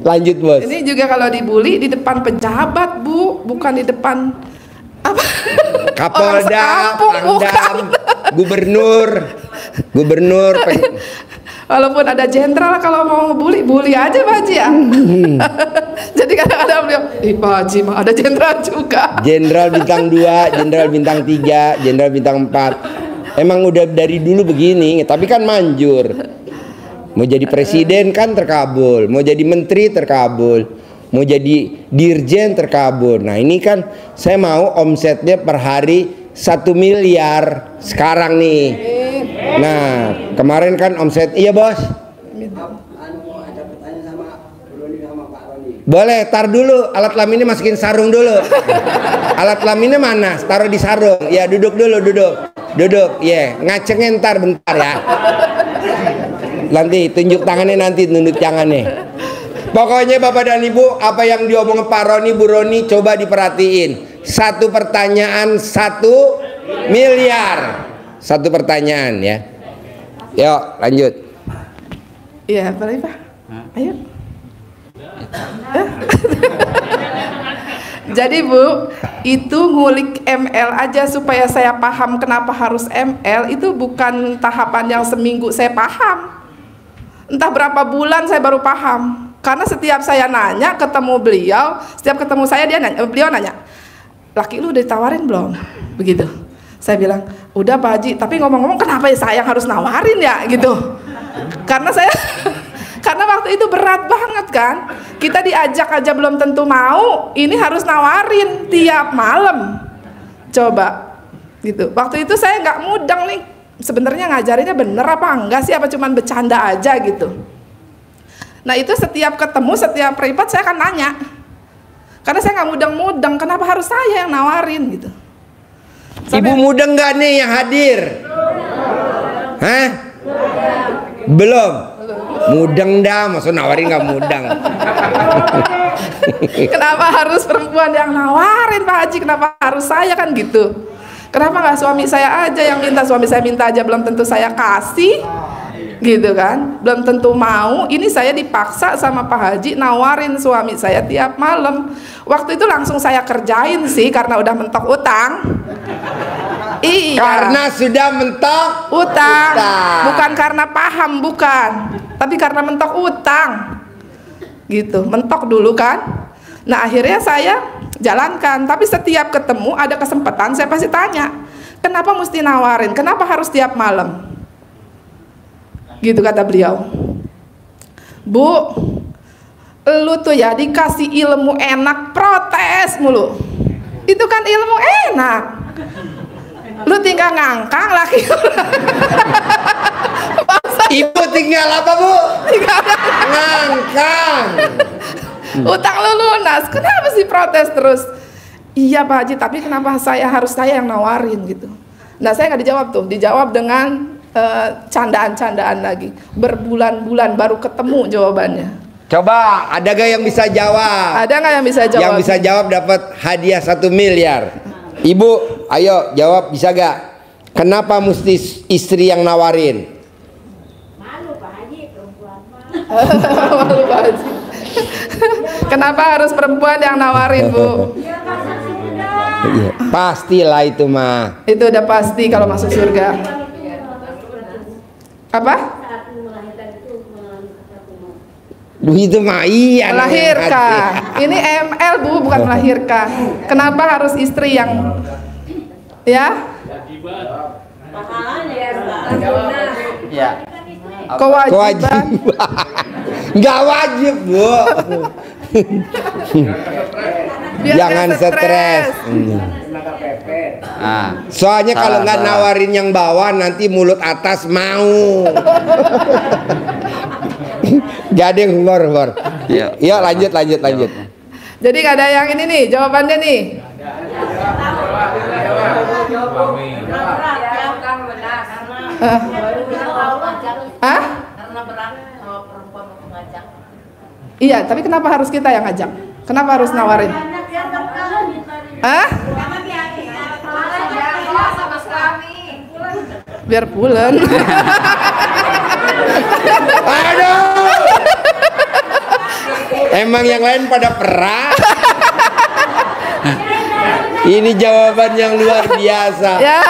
Lanjut Bos. Ini juga kalau dibully di depan pejabat Bu, bukan di depan apa? Kapolda, Pangdam, gubernur. Walaupun ada jenderal, kalau mau ngebully, bully aja Pak Haji ya. Jadi kadang-kadang beliau, Pak Haji mah ada jenderal juga. Jenderal bintang 2, jenderal bintang 3, jenderal bintang 4. Emang udah dari dulu begini, tapi kan manjur. Mau jadi presiden kan terkabul, mau jadi menteri terkabul, mau jadi dirjen terkabul. Nah ini kan saya mau omsetnya per hari 1 miliar sekarang nih. Nah kemarin kan omset, iya Bos. Boleh, tar dulu alat laminnya masukin sarung dulu. Alat laminnya mana? Taruh di sarung. Ya duduk dulu, duduk. Ya ngacengin ntar bentar ya. Nanti tunjuk tangannya, nanti tunjuk tangannya. Pokoknya Bapak dan Ibu, apa yang diomong Pak Roni, Bu Roni, coba diperhatiin. Satu pertanyaan 1 miliar. Satu pertanyaan ya. Yuk lanjut. Iya, Pak. Ayo. Jadi Bu, itu ngulik ML aja supaya saya paham kenapa harus ML. Itu bukan tahapan yang seminggu saya paham. Entah berapa bulan saya baru paham. Karena setiap saya nanya ketemu beliau, setiap ketemu saya beliau nanya, laki lu udah ditawarin belum? Begitu. Saya bilang, udah Pak Haji, tapi ngomong-ngomong kenapa ya saya harus nawarin ya gitu. Karena waktu itu berat banget kan. Kita diajak aja belum tentu mau, ini harus nawarin tiap malam. Coba gitu. Waktu itu saya nggak mudeng nih. Sebenarnya ngajarinnya bener apa enggak sih, apa cuman bercanda aja gitu. Nah itu setiap ketemu, setiap privat saya akan nanya. Karena saya nggak mudeng-mudeng, kenapa harus saya yang nawarin gitu. Ibu mudeng nggak nih yang hadir? Hah? Belum? Mudeng dah, maksud nawarin nggak mudeng. Kenapa harus perempuan yang nawarin Pak Haji? Kenapa harus saya kan gitu? Kenapa nggak suami saya aja yang minta? Suami saya minta aja belum tentu saya kasih, gitu kan? Belum tentu mau. Ini saya dipaksa sama Pak Haji nawarin suami saya tiap malam. Waktu itu langsung saya kerjain sih karena udah mentok utang. Iya. Karena sudah mentok utang. Bukan karena paham, bukan. Tapi karena mentok utang. Gitu, mentok dulu kan. Nah akhirnya saya jalankan. Tapi setiap ketemu ada kesempatan saya pasti tanya, kenapa mesti nawarin? Kenapa harus tiap malam? Gitu kata beliau. Bu, lu tuh ya dikasih ilmu enak protes mulu. Itu kan ilmu enak. Lu tinggal ngangkang laki. Ibu tinggal apa Bu? Tinggal ngangkang. Utang lu lunas. Kenapa sih protes terus? Iya Pak Haji, tapi kenapa harus saya yang nawarin gitu. Nah saya nggak dijawab tuh. Dijawab dengan candaan-candaan lagi. Berbulan-bulan baru ketemu jawabannya. Coba, ada gak yang bisa jawab? Ada nggak yang bisa jawab? Yang bisa jawab dapat hadiah 1 miliar. Ibu, ayo jawab, bisa gak? Kenapa mesti istri yang nawarin? Malu Pak Haji, perempuan mah. Malu Pak Haji. Kenapa harus perempuan yang nawarin Bu? Iya, pastilah itu mah. Itu udah pasti kalau masuk surga. Apa? Duh itu mah iya. Melahirkan. Ini ML Bu, bukan melahirkan. Kenapa harus istri yang ya? Ya. Kewajiban. Nggak wajib, Bu. Biar Jangan nggak stres. Nah, Soalnya kalau nggak nawarin yang bawah nanti mulut atas mau. Gak ada yang humor. Iya. Iya, lanjut. Jadi ada yang ini nih jawabannya nih. Hah? Karena berat kalau perempuan mau mengajak. Iya, tapi kenapa harus kita yang ngajak? Kenapa harus nawarin? Hah? Biar pulen. Aduh. Emang yang lain pada perah. Ini jawaban yang luar biasa. Ya.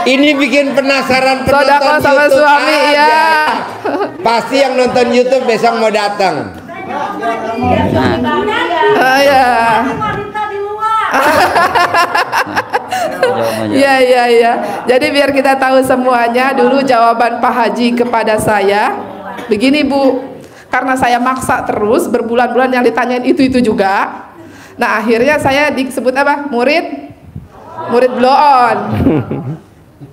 Ini bikin penasaran penonton Sodako sama YouTube suami aja. ya. Pasti yang nonton YouTube besok mau datang. Ya. Iya. Jadi biar kita tahu semuanya, dulu jawaban Pak Haji kepada saya begini, Bu. Karena saya maksa terus berbulan-bulan yang ditanyain itu juga. Nah, akhirnya saya disebut apa? Murid blow on.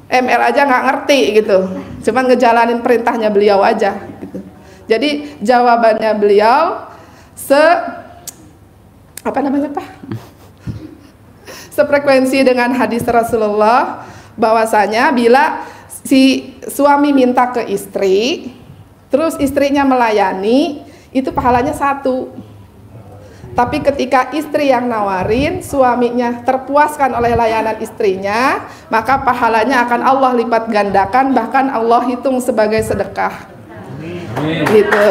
ML aja nggak ngerti gitu. Cuman ngejalanin perintahnya beliau aja gitu. Jadi jawabannya beliau sefrekuensi dengan hadis Rasulullah, bahwasanya bila si suami minta ke istri, terus istrinya melayani, itu pahalanya 1. Tapi ketika istri yang nawarin, suaminya terpuaskan oleh layanan istrinya, maka pahalanya akan Allah lipat gandakan, bahkan Allah hitung sebagai sedekah. Gitu.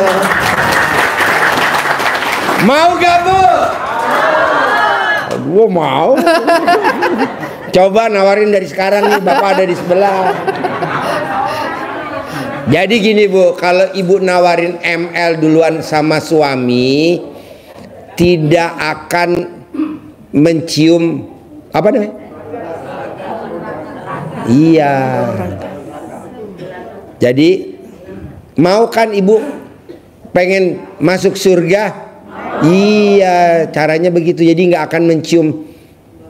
Mau gak, Bu? Gue mau. Coba nawarin dari sekarang nih, Bapak ada di sebelah. Jadi gini, Bu, kalau Ibu nawarin ML duluan sama suami, tidak akan mencium apa namanya? Iya. Jadi mau kan Ibu pengen masuk surga? Iya, caranya begitu. Jadi nggak akan mencium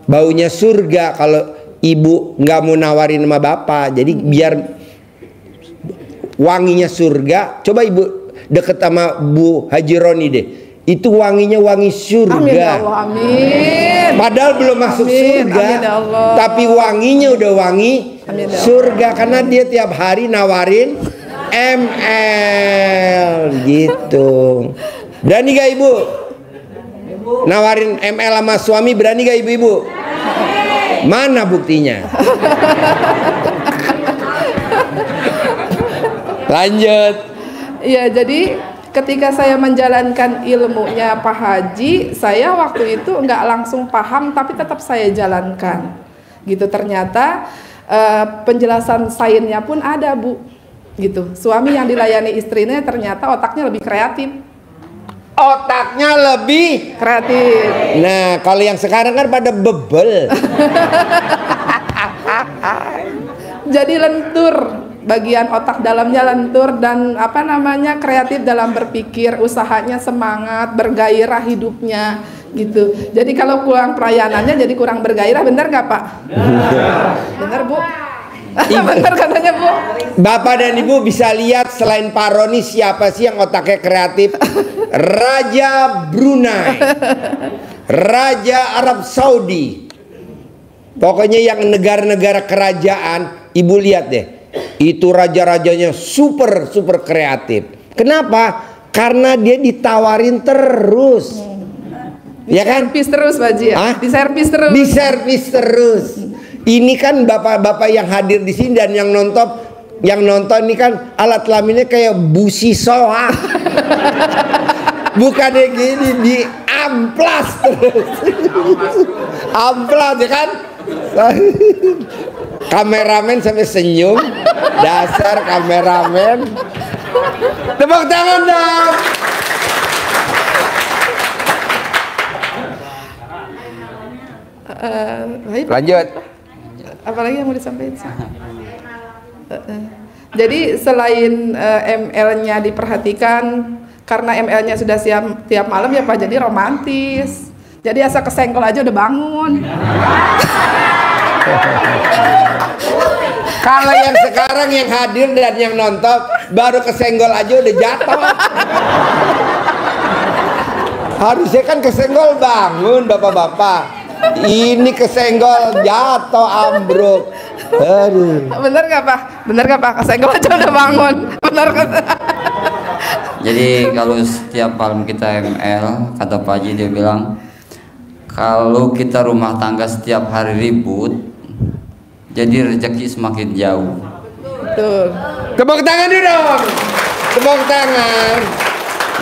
baunya surga kalau Ibu nggak mau nawarin sama Bapak. Jadi biar wanginya surga, coba Ibu deket sama Bu Haji Roni deh. Itu wanginya wangi surga. Amin ya Allah, amin. Padahal belum masuk surga, amin ya Allah. tapi wanginya udah wangi Amin ya Allah. surga, karena dia tiap hari nawarin ML gitu. Berani gak Ibu? Nawarin ML sama suami, berani gak ibu-ibu? Mana buktinya? Lanjut. Iya, jadi ketika saya menjalankan ilmunya Pak Haji, saya waktu itu nggak langsung paham, tapi tetap saya jalankan. Gitu, ternyata penjelasan sainnya pun ada, Bu. Gitu, suami yang dilayani istrinya ternyata otaknya lebih kreatif. Otaknya lebih Kreatif. Nah, kalau yang sekarang kan pada bebel. Jadi lentur, bagian otak dalamnya lentur dan kreatif dalam berpikir, usahanya semangat, bergairah hidupnya gitu. Jadi kalau kurang pelayanannya jadi kurang bergairah, benar nggak Pak? Benar Bu? Benar katanya Bu. Bapak dan Ibu bisa lihat selain Pak Roni siapa sih yang otaknya kreatif? Raja Brunei, Raja Arab Saudi. Pokoknya yang negara-negara kerajaan, Ibu lihat deh. Itu raja-rajanya super kreatif. Kenapa? Karena dia ditawarin terus. Ya kan? Diservis terus Pak Haji ya? Diservis terus. Diservis terus. Ini kan bapak-bapak yang hadir di sini dan yang nonton ini kan alat kelaminnya kayak busi soa. Bukannya gini, di amplas terus. Amplas ya kan? Kameramen sampai senyum. Dasar kameramen. Tepuk tangan dong. Lanjut. Apalagi yang mau disampaikan? Jadi selain ML-nya diperhatikan, karena ML-nya sudah siap tiap malam ya Pak, jadi romantis. Jadi asa kesenggol aja udah bangun. Kalau yang sekarang yang hadir dan yang nonton baru kesenggol aja udah jatuh. Harusnya kan kesenggol bangun bapak-bapak. Ini kesenggol jatuh ambruk. Aduh. Bener nggak Pak? Bener nggak Pak? Kesenggol aja udah bangun. Bener kan? Jadi kalau setiap malam kita ML, kata Pak Haji dia bilang, kalau kita rumah tangga setiap hari ribut, jadi rezeki semakin jauh. Betul. Tepuk tangan dulu dong. Tepuk tangan.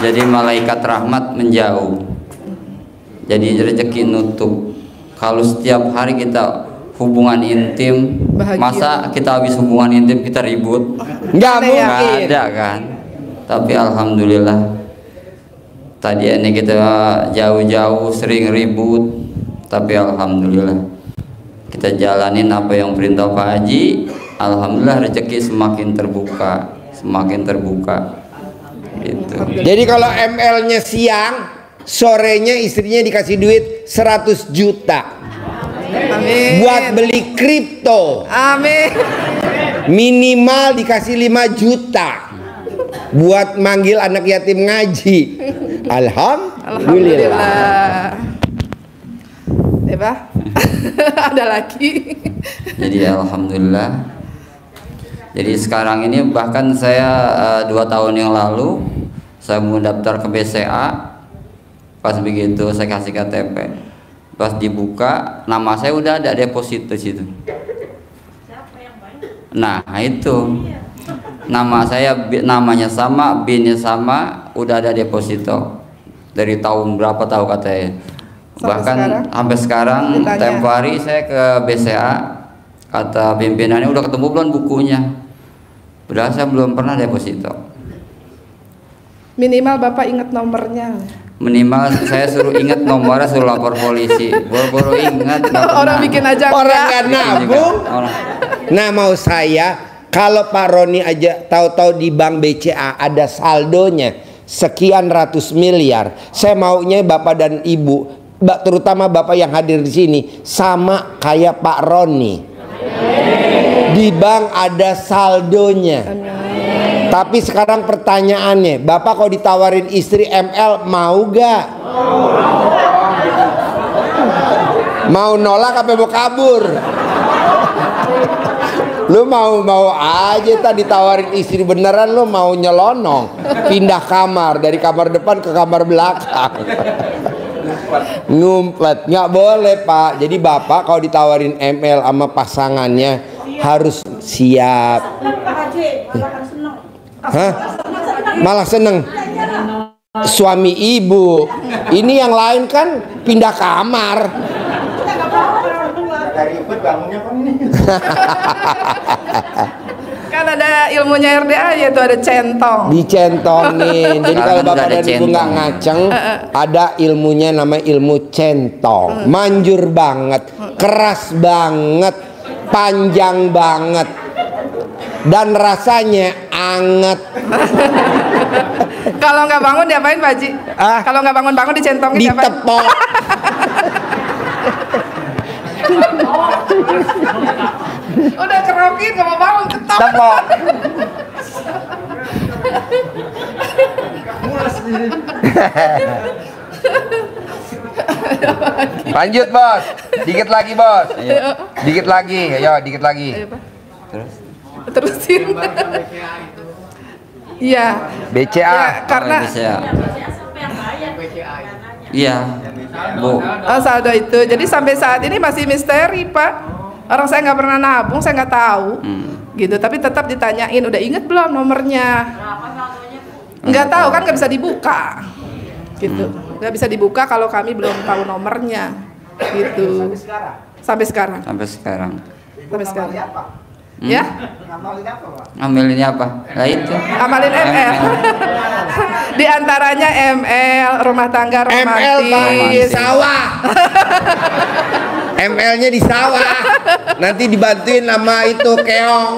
Jadi malaikat rahmat menjauh. Jadi rezeki nutup. Kalau setiap hari kita hubungan intim, Bahagia. masa kita habis hubungan intim kita ribut? Nggak Aneh ya? Nggak mungkin. ada kan. Tapi alhamdulillah tadi ini kita jauh-jauh sering ribut, tapi alhamdulillah kita jalanin apa yang perintah Pak Haji. Alhamdulillah rezeki semakin terbuka, semakin terbuka gitu. Jadi kalau ML-nya siang, sorenya istrinya dikasih duit 100 juta Amin. buat beli kripto. Amin. Minimal dikasih 5 juta buat manggil anak yatim ngaji. Alhamdulillah. Alhamdulillah. Ya Pak? Ada lagi. Jadi alhamdulillah. Jadi sekarang ini bahkan saya 2 tahun yang lalu saya mau daftar ke BCA. Pas begitu saya kasih KTP, pas dibuka nama saya udah ada deposito di situ. Nah itu nama saya, namanya sama, BIN-nya sama, udah ada deposito dari tahun berapa tahu katanya. Bahkan sampai sekarang ditanya. tempo hari saya ke BCA, kata pimpinannya udah ketemu belum bukunya. Padahal saya belum pernah deposito. Minimal Bapak ingat nomornya. Minimal saya suruh ingat nomornya, suruh lapor polisi. Boro-boro ingat nggak Orang pernah. bikin aja Orang enggak. nggak nabung. Orang- Nah mau saya, kalau Pak Roni aja tahu-tahu di bank BCA ada saldonya sekian ratus miliar, saya maunya Bapak dan Ibu, terutama Bapak yang hadir di sini, sama kayak Pak Roni. Di bank ada saldonya. Tapi sekarang pertanyaannya, Bapak kalau ditawarin istri ML mau gak? Mau nolak apa mau kabur? Lu mau aja tadi ditawarin istri beneran, lu mau nyelonong, pindah kamar dari kamar depan ke kamar belakang. Ngumpet, nggak boleh Pak. Jadi Bapak kalau ditawarin ML sama pasangannya harus siap. Hah? Malah seneng. Suami ibu. Ini yang lain kan pindah kamar. Kan ada ilmunya RDA yaitu ada centong. Dicentongin. Jadi kalau Sekarang Bapak udah ada dan Ibu nggak centong. ngaceng, ada ilmunya namanya ilmu centong. Manjur banget, keras banget, panjang banget, dan rasanya anget. Kalau nggak bangun diapain Pak Haji? Ah. Kalau nggak bangun-bangun dicentongin diapain? Ditepok. Udah kerokin nggak mau bangun ketok. Tepok. Lanjut bos, dikit lagi bos, dikit lagi, ayo dikit lagi. Ayo, Pak. Terus Terusin. Iya. BCA. Ya, karena saya, iya Bu, oh, saldo itu. Jadi sampai saat ini masih misteri Pak. Orang saya nggak pernah nabung, saya nggak tahu. Gitu. Tapi tetap ditanyain, udah inget belum nomornya? Nggak tahu kan, nggak bisa dibuka. Gitu. Nggak bisa dibuka kalau kami belum tahu nomornya. Gitu. Sampai sekarang. sampai sekarang. Sampai sekarang. Ya? Ngambil ini apa? Nah itu. Amalin ML. Di antaranya ML, rumah tangga romantis. ML Pak, sawah. ML-nya di sawah. Nanti dibantuin sama itu keong.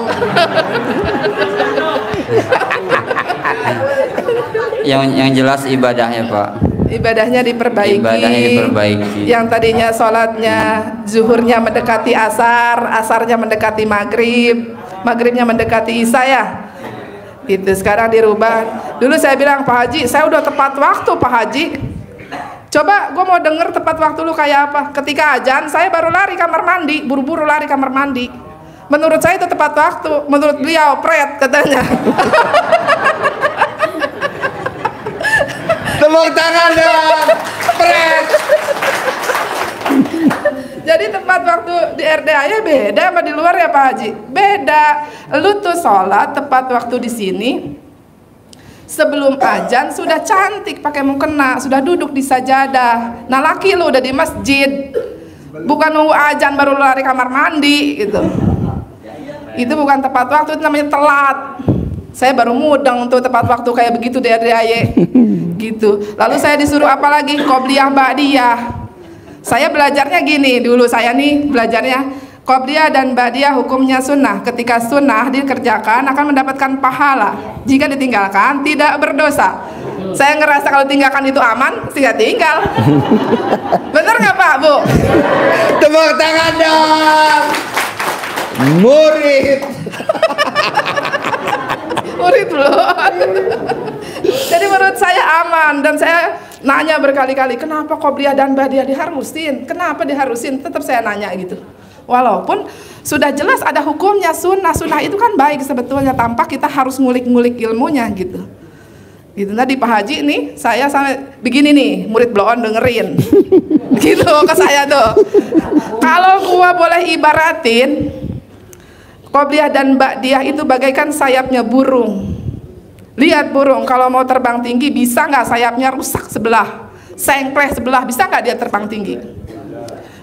Yang jelas ibadahnya, Pak. Ibadahnya diperbaiki. Ibadahnya diperbaiki. Yang tadinya sholatnya zuhurnya mendekati asar, asarnya mendekati maghrib, maghribnya mendekati isya ya. Itu sekarang dirubah. Dulu saya bilang, Pak Haji, saya udah tepat waktu Pak Haji. Coba gue mau denger tepat waktu lu kayak apa. Ketika azan saya baru lari kamar mandi, buru-buru lari kamar mandi. Menurut saya itu tepat waktu. Menurut beliau pret katanya. Tepuk tangan dong. Pret. Jadi tepat waktu di RDA-nya beda sama di luar ya Pak Haji. Beda. Lu tuh sholat tepat waktu di sini. Sebelum azan sudah cantik pakai mukena, sudah duduk di sajadah. Nah laki lu udah di masjid. Bukan nunggu azan baru lu lari kamar mandi gitu. Itu bukan tepat waktu, itu namanya telat. Saya baru mudeng untuk tepat waktu kayak begitu di RDAY gitu. Lalu saya disuruh apa lagi? Qobliyah Ba'diyah. Saya belajarnya gini dulu, saya nih belajarnya Qobliyah dan Ba'diyah hukumnya sunnah. Ketika sunnah dikerjakan akan mendapatkan pahala. Jika ditinggalkan tidak berdosa. Saya ngerasa kalau tinggalkan itu aman, tidak tinggal. Bener nggak Pak, Bu? Tepuk tangan dong. Murid. Murid loh. Jadi menurut saya aman. Dan saya nanya berkali-kali, kenapa Qobliyah dan Ba'diyah diharusin? Kenapa diharusin? Tetap saya nanya gitu. Walaupun sudah jelas ada hukumnya sunnah. Sunnah itu kan baik sebetulnya, tanpa kita harus ngulik-ngulik ilmunya gitu. Gitu. Nah di Pak Haji nih, saya sampai begini nih, murid bloon dengerin. Gitu ke saya tuh. Kalau gua boleh ibaratin, Qobliyah dan Ba'diyah itu bagaikan sayapnya burung. Lihat burung kalau mau terbang tinggi, bisa nggak sayapnya rusak sebelah, sengkleh sebelah, bisa nggak dia terbang tinggi?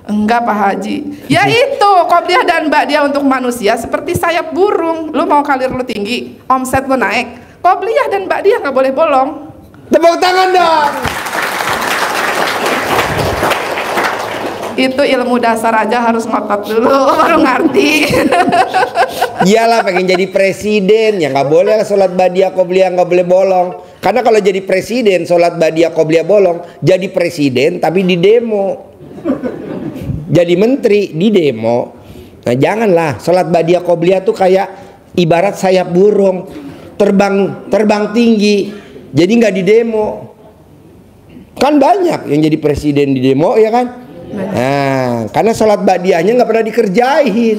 Enggak Pak Haji. Ya itu Qobliyah dan Ba'diyah untuk manusia seperti sayap burung. Lu mau karir lu tinggi, omset lu naik, Qobliyah dan Ba'diyah nggak boleh bolong. Tepuk tangan dong. Itu ilmu dasar aja harus ngotot dulu baru ngerti. Iyalah pengen jadi presiden ya nggak boleh lah sholat Ba'diyah Qobliyah nggak boleh bolong. Karena kalau jadi presiden sholat Ba'diyah Qobliyah bolong, jadi presiden tapi di demo. Jadi menteri di demo. Nah janganlah, sholat Ba'diyah Qobliyah tuh kayak ibarat sayap burung, terbang tinggi, jadi nggak di demo. Kan banyak yang jadi presiden di demo ya kan. Nah karena sholat Ba'diyahnya nggak pernah dikerjain.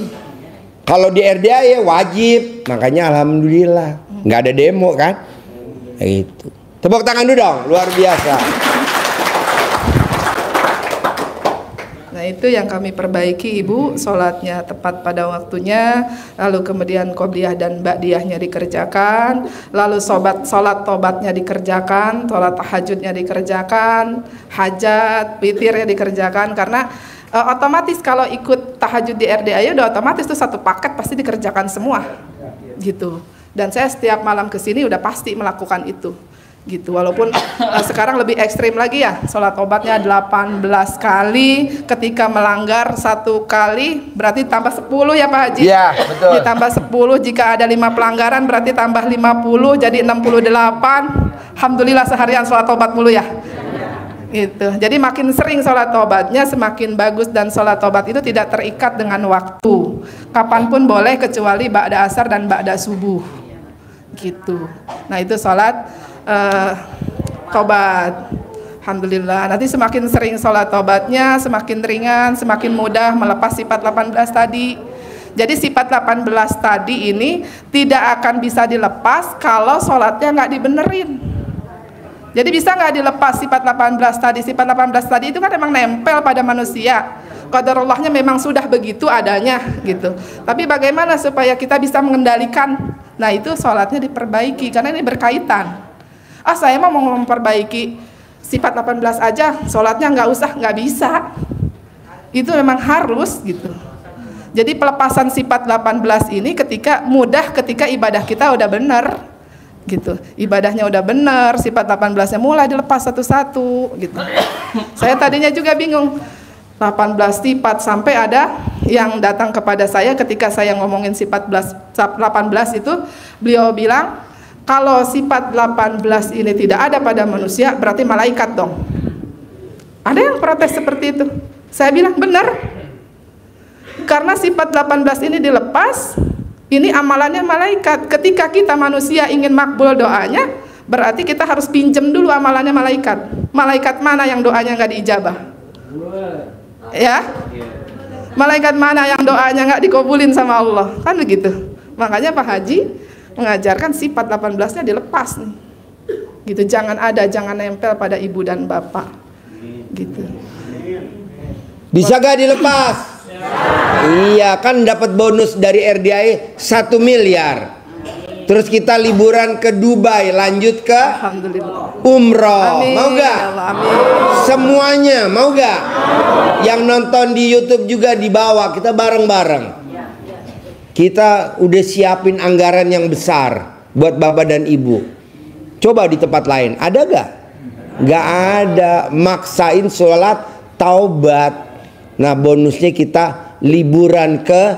Kalau di RDA ya wajib, makanya alhamdulillah nggak ada demo kan. Itu tepuk tangan dulu dong, luar biasa. Nah itu yang kami perbaiki Ibu, sholatnya tepat pada waktunya, lalu kemudian Qobliyah dan Ba'diyahnya dikerjakan, lalu sholat tobatnya dikerjakan, sholat tahajudnya dikerjakan, hajat, witirnya dikerjakan, karena otomatis kalau ikut tahajud di RDA ya udah otomatis tuh satu paket pasti dikerjakan semua gitu. Dan saya setiap malam kesini udah pasti melakukan itu gitu. Walaupun sekarang lebih ekstrim lagi ya, sholat tobatnya 18 kali, ketika melanggar 1 kali berarti tambah 10 ya Pak Haji. Iya betul. Ditambah 10, jika ada 5 pelanggaran berarti tambah 50 jadi 68. Alhamdulillah seharian sholat tobat mulu ya. Gitu. Jadi makin sering sholat tobatnya semakin bagus, dan sholat tobat itu tidak terikat dengan waktu. Kapanpun boleh kecuali ba'da asar dan ba'da subuh. Gitu. Nah itu sholat tobat. Alhamdulillah. Nanti semakin sering sholat tobatnya semakin ringan, semakin mudah melepas sifat 18 tadi. Jadi sifat 18 tadi ini tidak akan bisa dilepas kalau sholatnya nggak dibenerin. Jadi bisa nggak dilepas sifat 18 tadi? Sifat 18 tadi itu kan memang nempel pada manusia. Qadarullahnya memang sudah begitu adanya gitu. Tapi bagaimana supaya kita bisa mengendalikan? Nah itu sholatnya diperbaiki karena ini berkaitan. Saya mau memperbaiki sifat 18 aja, sholatnya nggak bisa. Itu memang harus gitu. Jadi pelepasan sifat 18 ini ketika ibadah kita udah benar gitu. Ibadahnya udah benar, sifat 18-nya mulai dilepas satu-satu gitu. Saya tadinya juga bingung. 18 sifat, sampai ada yang datang kepada saya ketika saya ngomongin sifat 18 itu, beliau bilang kalau sifat 18 ini tidak ada pada manusia berarti malaikat dong. Ada yang protes seperti itu. Saya bilang benar, karena sifat 18 ini dilepas, ini amalannya malaikat. Ketika kita manusia ingin makbul doanya, berarti kita harus pinjam dulu amalannya malaikat. Malaikat mana yang doanya nggak diijabah? Ya, malaikat mana yang doanya nggak dikabulin sama Allah, kan begitu. Makanya Pak Haji mengajarkan sifat 18-nya dilepas nih, gitu. Jangan ada, jangan nempel pada ibu dan bapak, gitu. Bisa gak dilepas? Iya, kan dapat bonus dari RDI 1 miliar. Terus kita liburan ke Dubai, lanjut ke Alhamdulillah. umroh. Amin, Mau gak? ya Allah, amin. Semuanya mau gak? Yang nonton di YouTube juga dibawa, kita bareng-bareng. Kita udah siapin anggaran yang besar buat bapak dan ibu. Coba di tempat lain, ada gak? Gak ada. Maksain sholat taubat. Nah, bonusnya kita liburan ke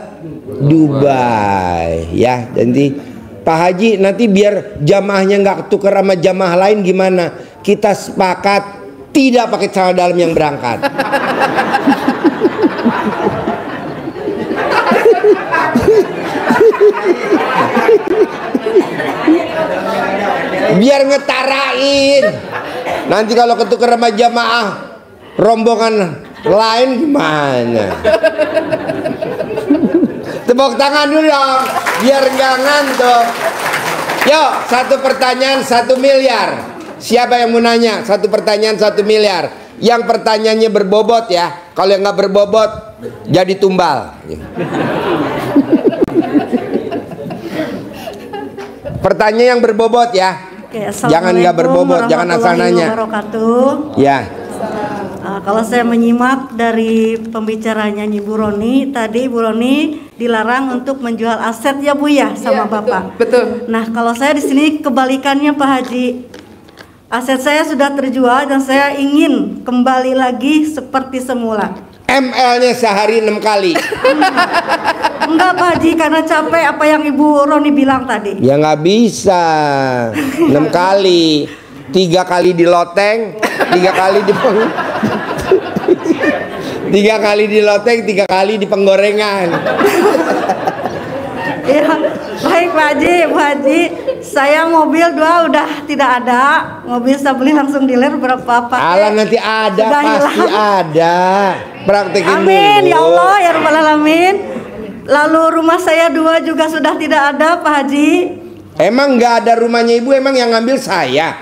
Dubai, ya. Nanti Pak Haji, nanti biar jamaahnya nggak ketukar sama jamaah lain gimana? Kita sepakat tidak pakai celana dalam yang berangkat. Biar ngetarain. Nanti kalau ketukar sama jamaah rombongan lain gimana? Tepuk tangan dulu dong, biar nggak ngantuk. Yuk, 1 pertanyaan 1 miliar. Siapa yang mau nanya? 1 pertanyaan 1 miliar. Yang pertanyaannya berbobot ya. Kalau yang nggak berbobot, jadi tumbal. Pertanyaan yang berbobot ya. Oke, Jangan nggak berbobot, jangan asal nanya. Ya. Kalau saya menyimak dari pembicaranya Ibu Roni, tadi Ibu Roni dilarang untuk menjual aset ya Bu ya sama Bapak. Betul. Nah, kalau saya di sini kebalikannya Pak Haji. Aset saya sudah terjual dan saya ingin kembali lagi seperti semula. ML-nya sehari 6 kali. Enggak Pak Haji, karena capek apa yang Ibu Roni bilang tadi. Ya nggak bisa 6 kali. 3 kali di loteng, 3 kali di 3 kali di loteng, 3 kali di penggorengan. Ya, baik Pak Haji, Bu Haji, saya mobil 2 udah tidak ada. Mobil saya beli langsung dealer berapa Pak? Alah nanti ada, Sudah pasti hilang. ada. Praktekin Amin dulu. ya Allah ya Rabbal Alamin. Lalu rumah saya 2 juga sudah tidak ada Pak Haji. Emang nggak ada rumahnya ibu, emang yang ngambil saya?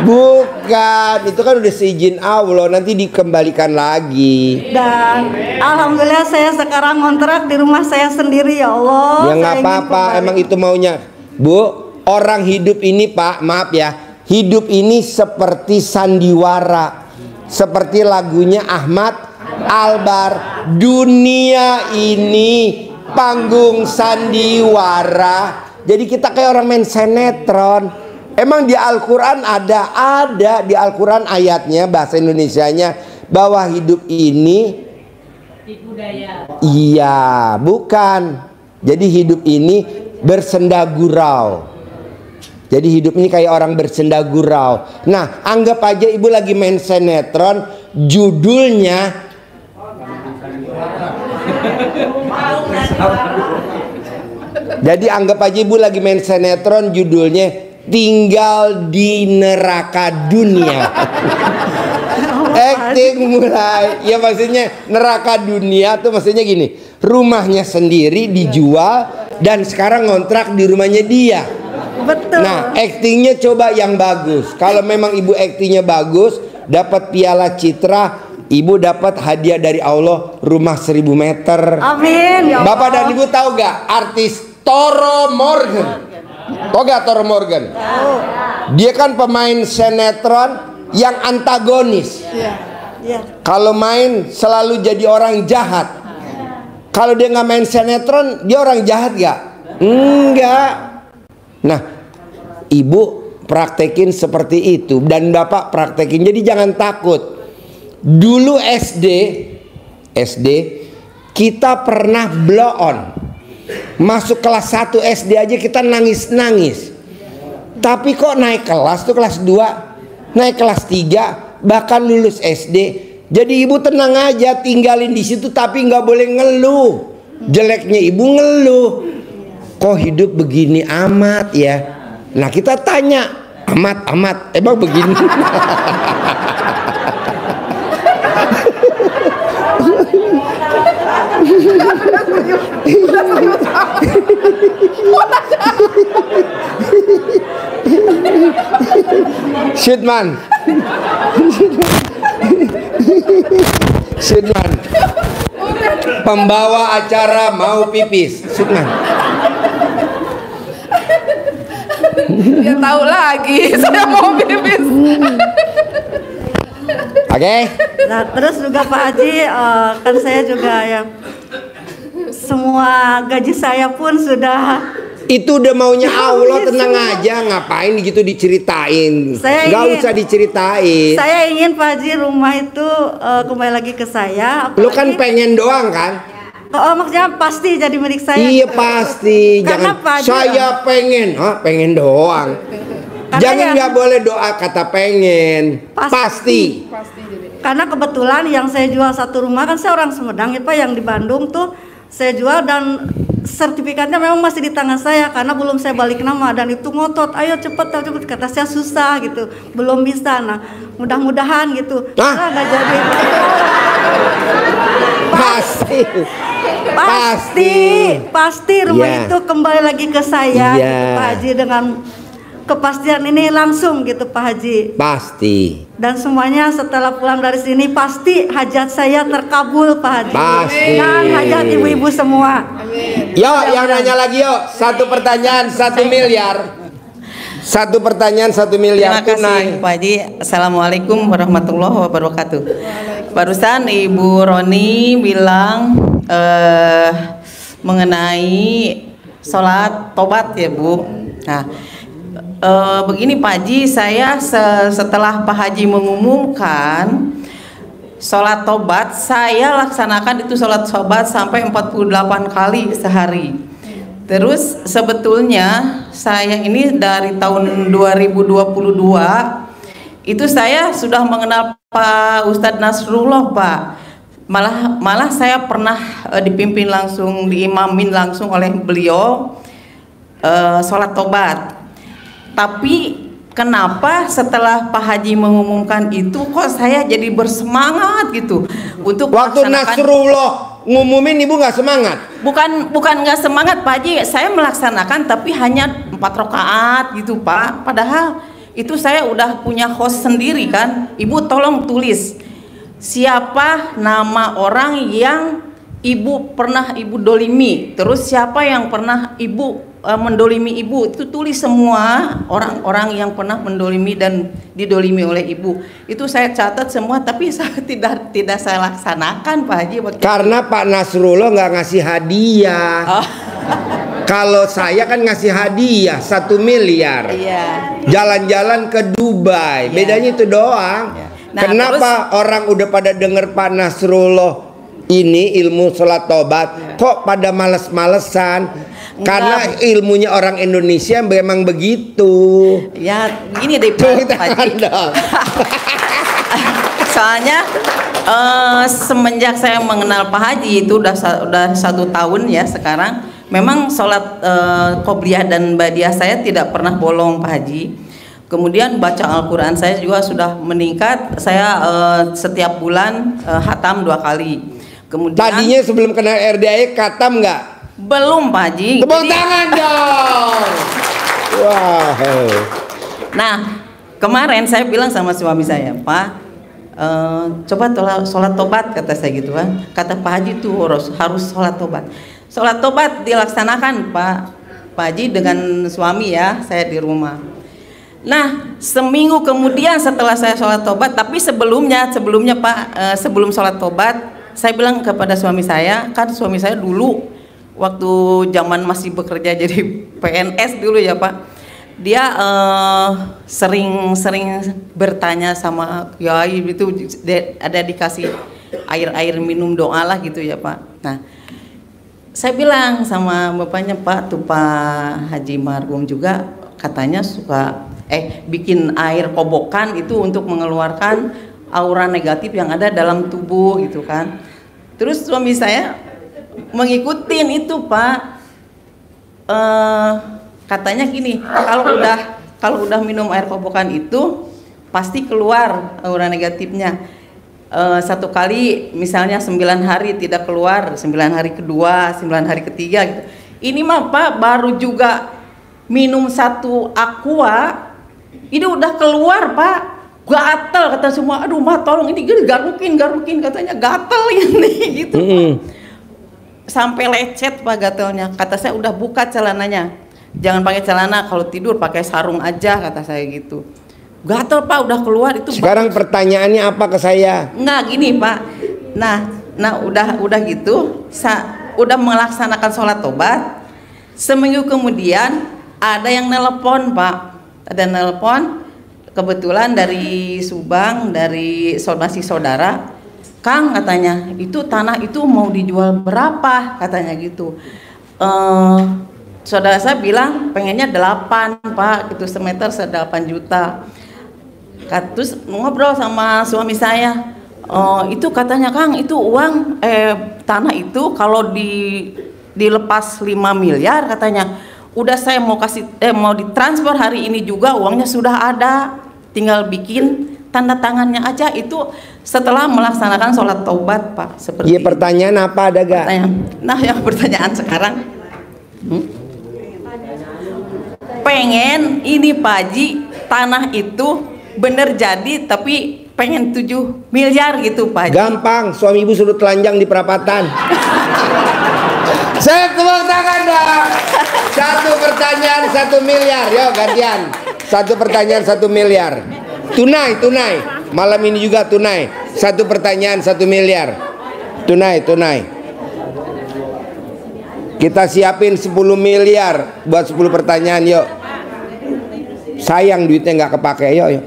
Bukan, itu kan udah seizin Allah, nanti dikembalikan lagi. Dan alhamdulillah saya sekarang ngontrak di rumah saya sendiri ya Allah. Ya nggak apa-apa, emang itu maunya. Bu, orang hidup ini Pak, maaf ya, hidup ini seperti sandiwara, seperti lagunya Ahmad Albar. Dunia ini panggung sandiwara. Jadi kita kayak orang main sinetron. Emang di Al-Quran ada di Al-Quran ayatnya bahasa Indonesianya bahwa hidup ini iya, bukan. Jadi hidup ini bersenda gurau. Jadi hidup ini kayak orang bersenda gurau. Nah, anggap aja ibu lagi main sinetron, judulnya jadi anggap aja ibu lagi main sinetron, judulnya Tinggal di Neraka Dunia. Acting mulai, ya maksudnya neraka dunia tuh maksudnya gini, rumahnya sendiri dijual dan sekarang ngontrak di rumahnya dia. Betul. Nah, actingnya coba yang bagus. Kalau memang ibu actingnya bagus, dapat piala citra, ibu dapat hadiah dari Allah rumah 1000 meter. Amin ya Allah. Bapak dan ibu tahu gak artis Toro Morgan? Tahu gak Toro Morgan? Dia kan pemain sinetron yang antagonis. Iya. Kalau main selalu jadi orang jahat. Kalau dia nggak main sinetron, dia orang jahat gak? Enggak. Nah, ibu praktekin seperti itu dan bapak praktekin. Jadi jangan takut. Dulu SD kita pernah blow on. Masuk kelas 1 SD aja kita nangis-nangis. Tapi kok naik kelas tuh kelas 2, naik kelas 3, bahkan lulus SD. Jadi ibu tenang aja, tinggalin di situ tapi nggak boleh ngeluh. Jeleknya ibu ngeluh. Kok hidup begini amat ya? Nah kita tanya, amat emang begini? Syedman, pembawa acara mau pipis, Syedman. Dia tahu lagi saya mau pipis. Oke. Nah, terus juga Pak Haji, kan saya juga ya, semua gaji saya pun sudah. Itu udah maunya Allah, tenang aja, ngapain gitu diceritain? Nggak usah diceritain. Saya ingin Pak Haji rumah itu kembali lagi ke saya. Lu kan pengen doang kan? Oh, maksudnya pasti jadi milik saya. Iya gitu. pasti. Karena Jangan Pak Haji, saya pengen, pengen doang. Jangan nggak boleh doa kata pengen. Pasti. Karena kebetulan yang saya jual satu rumah kan saya orang Sumedang ya Pak, yang di Bandung tuh saya jual dan sertifikatnya memang masih di tangan saya karena belum saya balik nama, dan itu ngotot, ayo cepet kata saya susah gitu, belum bisa. Nah mudah-mudahan gitu. Nggak jadi. Pasti rumah itu kembali lagi ke saya gitu, Pak Haji, dengan kepastian ini langsung gitu Pak Haji. Pasti. Dan semuanya setelah pulang dari sini pasti hajat saya terkabul Pak Haji. Pasti. Dan hajat ibu-ibu semua. Yuk, yang nanya lagi yuk. Satu pertanyaan 1 miliar. Satu pertanyaan 1 miliar. Terima kasih Pak Haji. Assalamualaikum warahmatullahi wabarakatuh. Barusan Ibu Roni bilang mengenai sholat tobat ya Bu. Nah, begini Pak Haji, saya setelah Pak Haji mengumumkan sholat tobat, saya laksanakan itu sholat tobat sampai 48 kali sehari. Terus sebetulnya saya ini dari tahun 2022 itu saya sudah mengenal Pak Ustadz Nasrullah Pak. Malah saya pernah dipimpin langsung, diimamin langsung oleh beliau sholat tobat. Tapi kenapa setelah Pak Haji mengumumkan itu kok saya jadi bersemangat gitu untuk waktu Nasrullah ngumumin ibu nggak semangat? Bukan nggak semangat Pak Haji, saya melaksanakan tapi hanya 4 rakaat gitu Pak. Padahal itu saya udah punya host sendiri kan. Ibu tolong tulis siapa nama orang yang ibu pernah ibu dolimi, terus siapa yang pernah ibu mendolimi ibu, itu tulis semua orang-orang yang pernah mendolimi dan didolimi oleh ibu. Itu saya catat semua, tapi saya tidak saya laksanakan Pak Haji. Karena Pak Nasrullah nggak ngasih hadiah. Kalau saya kan ngasih hadiah 1 miliar. Jalan-jalan ke Dubai. Bedanya itu doang. Nah, kenapa orang udah pada denger Pak Nasrullah ini ilmu sholat tobat kok pada males-malesan? Karena ilmunya orang Indonesia memang begitu. Ya gini deh Pak Haji. Soalnya semenjak saya mengenal Pak Haji itu udah 1 tahun ya sekarang. Memang sholat qobliyah dan badiah saya tidak pernah bolong Pak Haji. Kemudian baca Al-Quran saya juga sudah meningkat. Saya setiap bulan hatam 2 kali. Kemudian tadinya sebelum kenal RDAE katam nggak? Belum Pak Haji. Tepuk tangan dong. Wow. Nah kemarin saya bilang sama suami saya, Pak, coba sholat tobat kata saya gitu kan. Kata Pak Haji tuh harus sholat tobat. Sholat tobat dilaksanakan Pak Haji dengan suami ya, saya di rumah. Nah seminggu kemudian setelah saya sholat tobat, tapi sebelumnya Pak, sebelum sholat tobat, saya bilang kepada suami saya, kan suami saya dulu waktu zaman masih bekerja jadi PNS dulu ya Pak, dia sering bertanya sama kiai itu, ada dikasih air minum doa lah gitu ya Pak. Nah, saya bilang sama bapaknya, Pak, tuh Pak Haji Marhum juga katanya suka bikin air kobokan itu untuk mengeluarkan aura negatif yang ada dalam tubuh gitu kan. Terus suami saya mengikutin itu Pak. Katanya gini, kalau udah minum air kobokan itu pasti keluar aura negatifnya. Satu kali misalnya 9 hari tidak keluar, 9 hari kedua, 9 hari ketiga gitu. Ini mah Pak baru juga minum 1 aqua ini udah keluar Pak, gatal kata semua. Aduh mah tolong ini garukin katanya gatal ini gitu. Sampai lecet Pak gatelnya. Kata saya udah buka celananya, jangan pakai celana, kalau tidur pakai sarung aja kata saya gitu. Gatel Pak udah keluar itu. Sekarang pertanyaannya apa ke saya? Nggak gini Pak. Nah udah gitu, udah melaksanakan sholat tobat. Seminggu kemudian ada yang nelpon Pak, ada nelpon kebetulan dari Subang, dari masih saudara. Kang katanya itu tanah itu mau dijual berapa katanya gitu. Saudara saya bilang pengennya 8 Pak, itu semeter 8 juta. Terus ngobrol sama suami saya, itu katanya Kang itu uang tanah itu kalau dilepas 5 miliar katanya, udah saya mau ditransfer hari ini juga, uangnya sudah ada, tinggal bikin tanda tangannya aja. Itu setelah melaksanakan sholat taubat Pak. Seperti iya, pertanyaan apa ada gak? Nah yang pertanyaan sekarang pengen ini Pak Haji, tanah itu bener jadi tapi pengen 7 miliar gitu Pak Haji. Gampang, suami ibu suruh telanjang di perapatan. Saya tepuk tangan dong. 1 pertanyaan 1 miliar, yuk gantian. 1 pertanyaan 1 miliar. Tunai. Malam ini juga tunai. 1 pertanyaan 1 miliar. Tunai. Kita siapin 10 miliar buat 10 pertanyaan, yuk. Sayang duitnya nggak kepake, yuk.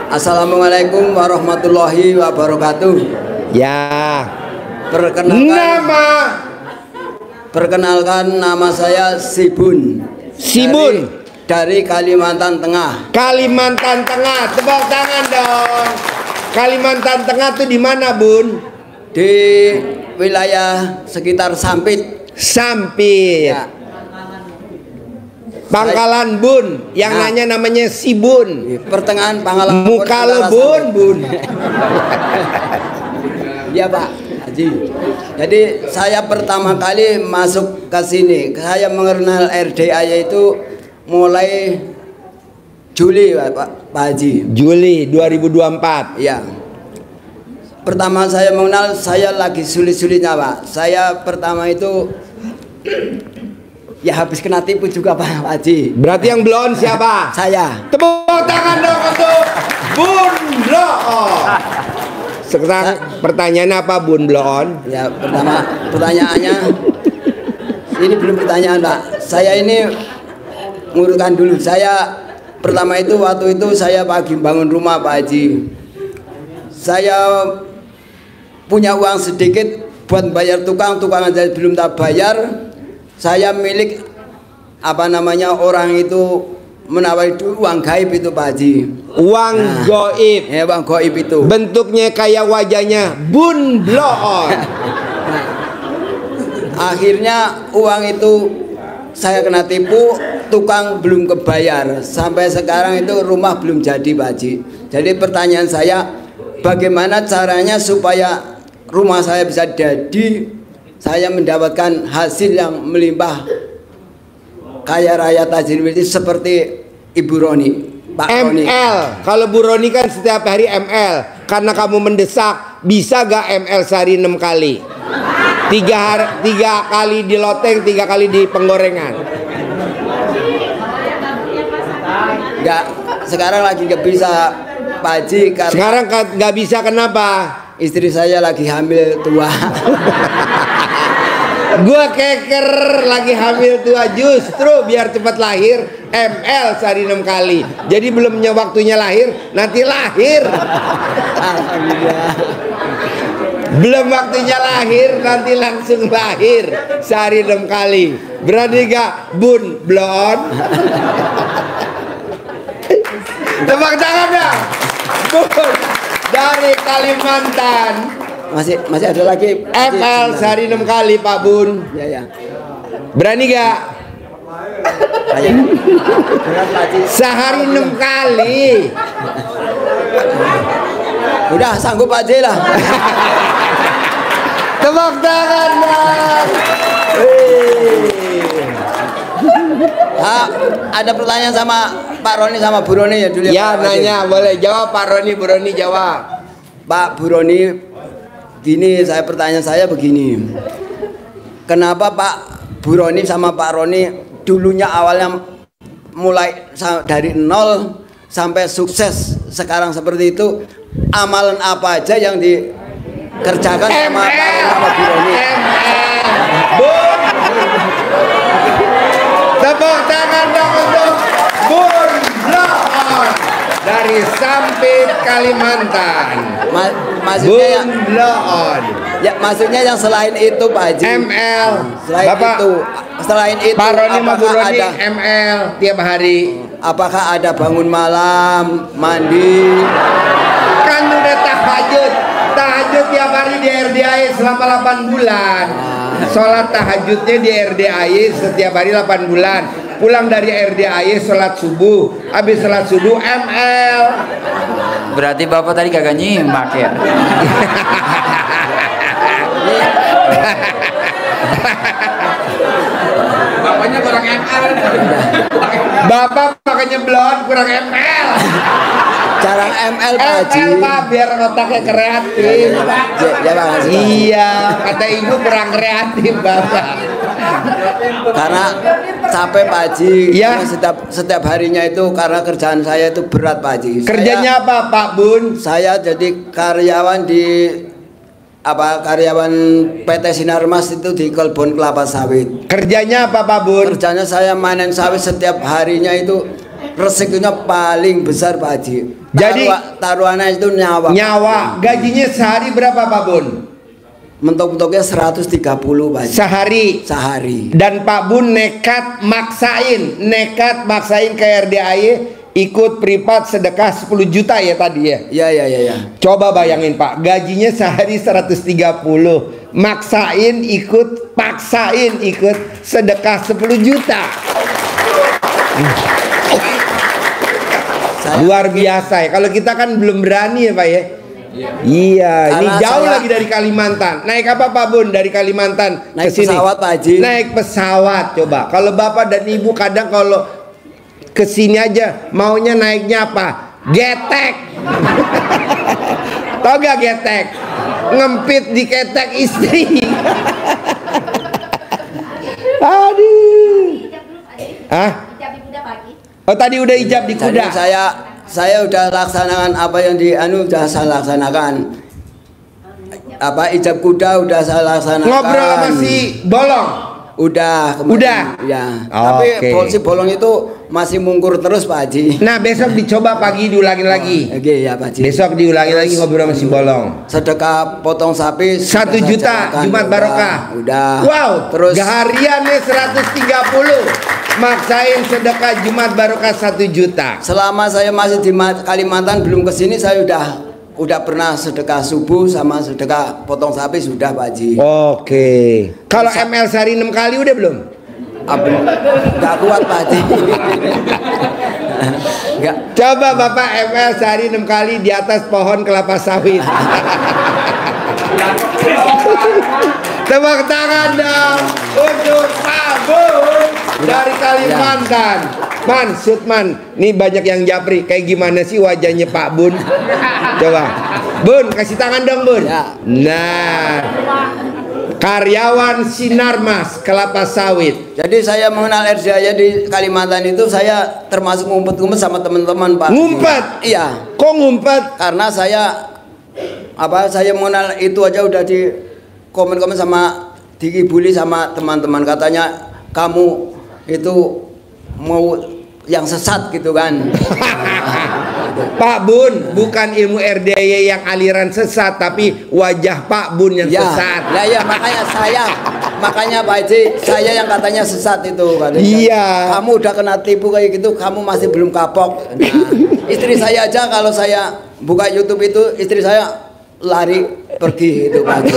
Assalamualaikum warahmatullahi wabarakatuh. Ya. Perkenalkan nama saya Sibun. Dari Kalimantan Tengah. Kalimantan Tengah, tepuk tangan dong. Kalimantan Tengah tuh di mana, Bun? Di wilayah sekitar Sampit. Ya. Pangkalan Bun, yang nanya namanya Sibun. Pertengahan Pangkalan. Muka lo Bun. Iya Pak Haji. Jadi saya pertama kali masuk ke sini, saya mengenal RDAY itu mulai Juli Pak Haji. Juli 2024. Iya. Pertama saya mengenal, saya lagi sulit-sulitnya Pak. Saya pertama itu ya habis kena tipu juga Pak Haji. Berarti yang blow on siapa? Saya. Tepuk tangan dong untuk Bun Blow On. Sekarang pertanyaan apa Bun Blow On? Ya pertama pertanyaannya ini belum pertanyaan Pak. Saya ini ngurutkan dulu. Saya pertama itu waktu itu saya pagi bangun rumah Pak Haji. Saya punya uang sedikit buat bayar tukang aja belum tak bayar. Saya milik orang itu menawari uang gaib itu Pak Haji. Uang gaib. Ya uang gaib itu. Bentuknya kayak wajahnya Bun Blow On. Akhirnya uang itu saya kena tipu, tukang belum kebayar. Sampai sekarang itu rumah belum jadi Pak Haji. Jadi pertanyaan saya, bagaimana caranya supaya rumah saya bisa jadi, saya mendapatkan hasil yang melimpah kaya raya tajir miliki seperti Ibu Roni, Pak Roni. ML. Kalau Bu Roni kan setiap hari ML. Karena kamu mendesak, bisa gak ML sehari 6 kali? 3 kali di loteng, 3 kali di penggorengan. Enggak, sekarang lagi nggak bisa Pak Haji. Sekarang nggak bisa kenapa? Istri saya lagi hamil tua. Gua keker lagi hamil tua, justru biar cepat lahir ML sehari 6 kali. Jadi belumnya waktunya lahir, nanti lahir. Alhamdulillah. Belum waktunya lahir, nanti langsung lahir sehari 6 kali. Berani gak Bun Blon? Tepuk tangan dong. Bun dari Kalimantan. Masih ada lagi. ML sehari 6 kali Pak Bun. Ya. Berani gak? Sehari 6 kali. Udah sanggup aja lah. Tepuk tangan dong. Ada pertanyaan sama Pak Roni sama Bu Roni ya dulu. Ya nanya boleh jawab Pak Roni, Bu Roni jawab. Pak Bu Roni, gini pertanyaan saya begini. Kenapa Pak Bu Roni sama Pak Roni dulunya awalnya mulai dari nol sampai sukses sekarang seperti itu, amalan apa aja yang dikerjakan sama Pak Roni sama Bu Roni? Bun. Tepuk tangan dong untuk Bun Blon dari Sampit Kalimantan. Maksudnya Bun Blon. Ya maksudnya yang selain itu Pak Haji. ML. Selain Bapak, itu, selain itu Pak Roni sama Bu apakah Roni ada ML tiap hari? Apakah ada bangun malam, mandi? Kan udah tahajud. Tahajud tiap hari di RDAI selama 8 bulan. Sholat tahajudnya di RDAI setiap hari 8 bulan. Pulang dari RDAI sholat subuh. Habis sholat subuh ML. Berarti Bapak tadi kagak nyimak ya? Bapaknya kurang ML. Bapak makanya blon kurang ML. Jarang ML Pak Haji. ML Pak biar otaknya kreatif. Ya Pak Haji. Iya, kata ibu kurang kreatif Bapak. Karena capek Pak Haji. Ya. Karena setiap harinya itu karena kerjaan saya itu berat Pak Haji. Kerjanya apa Pak Bun? Saya jadi karyawan di karyawan PT Sinarmas itu di Kebun Kelapa Sawit. Kerjanya apa Pak Bun? Kerjanya saya manen sawit setiap harinya itu rezekinya paling besar Pak Haji. Jadi taruhannya itu nyawa. Nyawa. Gajinya sehari berapa Pak Bun? Mentok-mentoknya 130 Pak Haji. Sehari. Dan Pak Bun nekat maksain ke RDAI ikut privat sedekah 10 juta ya tadi ya. Iya. Coba bayangin Pak, gajinya sehari 130, paksain ikut sedekah 10 juta. Luar biasa ya. Kalau kita kan belum berani ya Pak ya. Iya, ini jauh lagi dari Kalimantan. Naik apa Pak Bun dari Kalimantan ke sini? Naik pesawat Pak Haji. Naik pesawat coba. Kalau Bapak dan Ibu kadang kalau kesini aja maunya naiknya apa? Getek. Tau gak getek? Ngempit di ketek istri. Aduh. Hah? Oh tadi udah ijab di kuda. Jadi saya udah laksanakan apa yang udah saya laksanakan. Ijab kuda udah saya laksanakan. Ngobrol sama si Bolong. Udah. Ya. Oh, tapi si Bolong itu masih mungkur terus Pak Haji. Nah besok dicoba pagi diulangin lagi. Oke ya Pak Haji. Besok diulangi lagi ngobrol sama si Bolong. Sedekah potong sapi 1 juta Jumat Barokah. Udah. Wow. Terus hariannya 130. Maksain sedekah Jumat Barokah 1 juta. Selama saya masih di Kalimantan belum kesini saya udah pernah sedekah subuh sama sedekah potong sapi sudah Pak Haji. Oke. Kalau ML sehari 6 kali udah belum? Gak kuat Pak Haji. Enggak. Coba Bapak ML sehari 6 kali di atas pohon kelapa sawit. Tepuk tangan dong untuk Pak Bun dari Kalimantan. Man, Sutman, nih banyak yang japri. Kayak gimana sih wajahnya Pak Bun? Coba, Bun, kasih tangan dong Bun. Nah, karyawan Sinarmas Kelapa Sawit. Jadi saya mengenal RDAI di Kalimantan itu saya termasuk ngumpet-ngumpet sama teman-teman Pak. Ngumpet? Iya. Kok ngumpet? Karena saya mengenal itu aja udah di komen-komen sama dikibuli sama teman-teman, katanya kamu itu mau yang sesat gitu kan. Pak Bun, bukan ilmu RDAY yang aliran sesat, tapi wajah Pak Bun yang sesat. Ya makanya Pak Haji, saya yang katanya sesat itu kan. Iya. Kamu udah kena tipu kayak gitu, kamu masih belum kapok. Nah, istri saya aja kalau saya buka YouTube itu, istri saya lari pergi itu Pak Haji.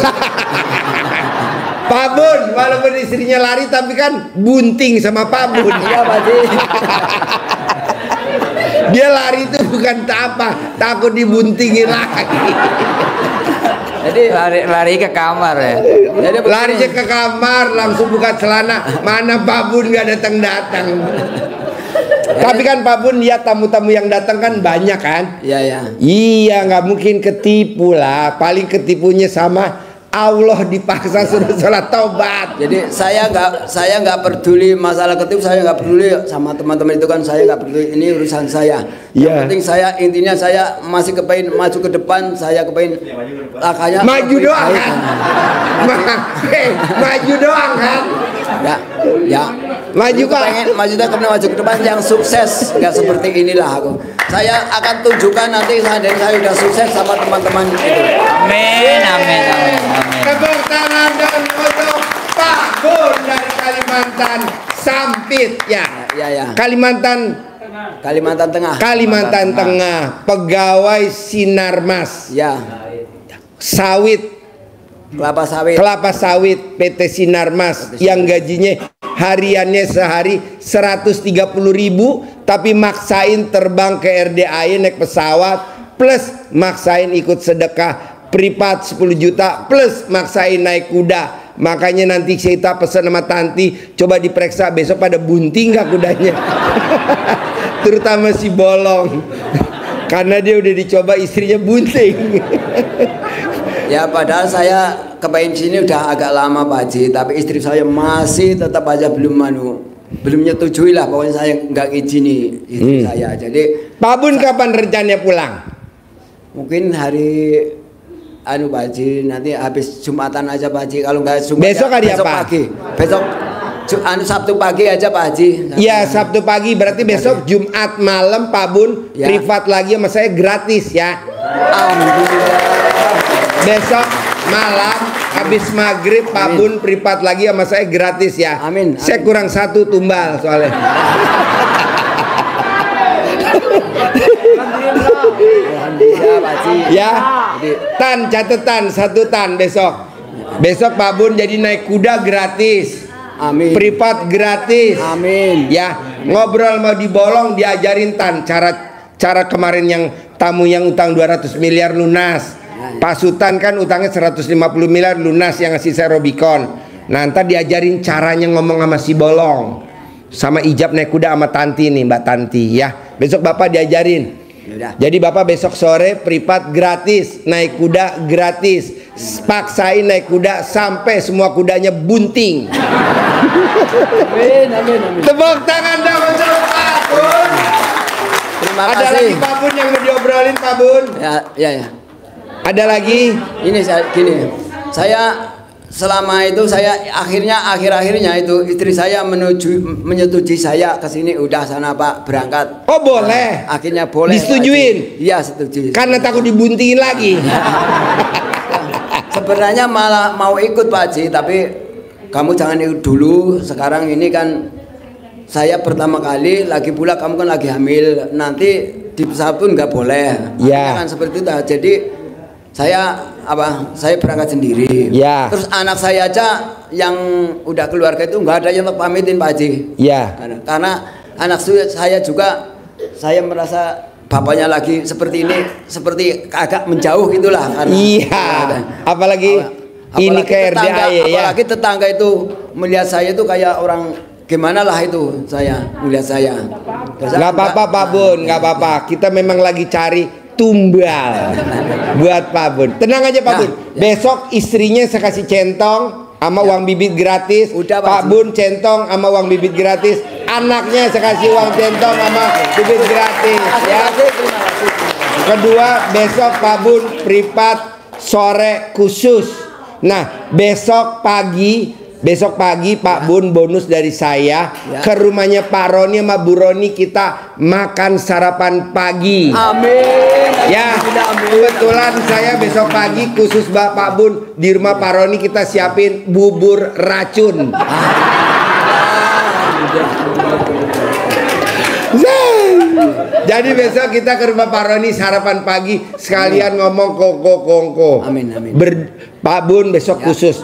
Pak Bun, walaupun istrinya lari tapi kan bunting sama Pak Bun. Iya Pak Haji. Dia lari itu bukan apa, takut dibuntingin lagi. Jadi lari ke kamar ya. Jadi larinya ke kamar, langsung buka celana. Mana Pak Bun nggak datang. Tapi kan Pak Bun lihat tamu-tamu yang datang kan banyak kan? Iya. Iya, nggak mungkin ketipu lah. Paling ketipunya sama Allah dipaksa suruh sholat taubat. Jadi saya nggak peduli masalah ketipu, saya nggak peduli sama teman-teman itu kan, saya nggak peduli, ini urusan saya. Yang penting intinya saya masih kepengen maju ke depan, saya kepengen lakanya maju doang kan? Maju doang kan? Ya. Maju Pak. Maju ke depan yang sukses, nggak seperti inilah aku. Saya akan tunjukkan nanti saya udah sukses sama teman-teman itu. Amin. Tepuk tangan dan untuk Pak Bun dari Kalimantan Sampit ya. Kalimantan Tengah. Pegawai Sinarmas. Ya. Kelapa sawit PT Sinarmas yang gajinya hariannya sehari 130.000, tapi maksain terbang ke RDAY naik pesawat, plus maksain ikut sedekah privat 10 juta, plus maksain naik kuda. Makanya nanti kita pesan sama Tanti, coba diperiksa besok pada bunting nggak kudanya. Terutama si Bolong, karena dia udah dicoba istrinya bunting. Ya padahal saya kepengen sini udah agak lama Pak Haji, tapi istri saya masih tetap aja belum nyetujui lah, pokoknya saya nggak izini istri saya. Jadi Pak Bun kapan rencananya pulang? Mungkin hari Pak Haji, nanti habis Jumatan aja Pak Haji. Kalau nggak Jumat besok hari besok apa? Pagi. Besok Sabtu pagi aja Pak Haji. Iya Sabtu pagi, berarti besok Jumat malam Pak Bun privat lagi sama saya gratis ya. Alhamdulillah. Besok malam habis maghrib Pak Bun privat lagi sama saya gratis ya. Amin. Saya kurang 1 tumbal soalnya. Ya, catetan 1 tan besok. Besok Pak Bun jadi naik kuda gratis. Amin. Privat gratis. Amin. Ya, ngobrol mau dibolong diajarin Tan cara kemarin yang tamu yang utang 200 miliar lunas. Pak Sultan kan utangnya 150 miliar lunas yang ngasih saya Robicon. Nah, ntar diajarin caranya ngomong sama si Bolong. Sama ijab naik kuda sama Tanti nih, Mbak Tanti ya. Besok Bapak diajarin. Yaudah. Jadi Bapak besok sore privat gratis, naik kuda gratis. Paksain naik kuda sampai semua kudanya bunting. Amin. Tepuk tangan dong untuk Pak Bun. Terima Ada kasih. lagi Pak Bun yang mau diobrolin Pak Bun? Ya. Ada lagi? Ini saya selama itu saya akhir-akhirnya itu istri saya menyetujui saya ke sini, udah sana Pak berangkat. Oh boleh. Akhirnya boleh. Disetujuin? Iya setuju. Karena takut dibuntingin lagi. Sebenarnya malah mau ikut Pak Haji, tapi kamu jangan ikut dulu. Sekarang ini kan saya pertama kali, lagi pula kamu kan lagi hamil, nanti di pesawat pun nggak boleh. Ya. Kan seperti itu. Jadi saya berangkat sendiri. Ya. Terus anak saya aja yang udah keluarga itu nggak ada yang pamitin Pak Haji. Ya. Karena anak saya juga, saya merasa bapaknya lagi seperti ini, seperti agak menjauh gitulah. Iya. Apalagi ini ke RDAY ya. Apalagi tetangga itu melihat saya itu kayak orang gimana lah itu, saya melihat saya. Nggak apa-apa Pak Bun, nggak apa-apa. Kita memang lagi cari tumbal buat Pak Bun. Tenang aja Pak Bun. Besok istrinya saya kasih centong sama uang bibit gratis. Udah, Pak Bun centong sama uang bibit gratis. Anaknya saya kasih uang centong sama bibit gratis ya. Kedua, besok Pak Bun privat sore khusus. Nah, besok pagi Besok pagi Pak Bun, bonus dari saya ke rumahnya Pak Roni sama Bu Roni, kita makan sarapan pagi. Amin. Ya, kebetulan saya besok pagi khusus Bapak Bun di rumah Pak Roni, kita siapin bubur racun. Jadi besok kita ke rumah Pak Roni sarapan pagi, sekalian ngomong kongko. Amin, amin. Pak Bun besok khusus.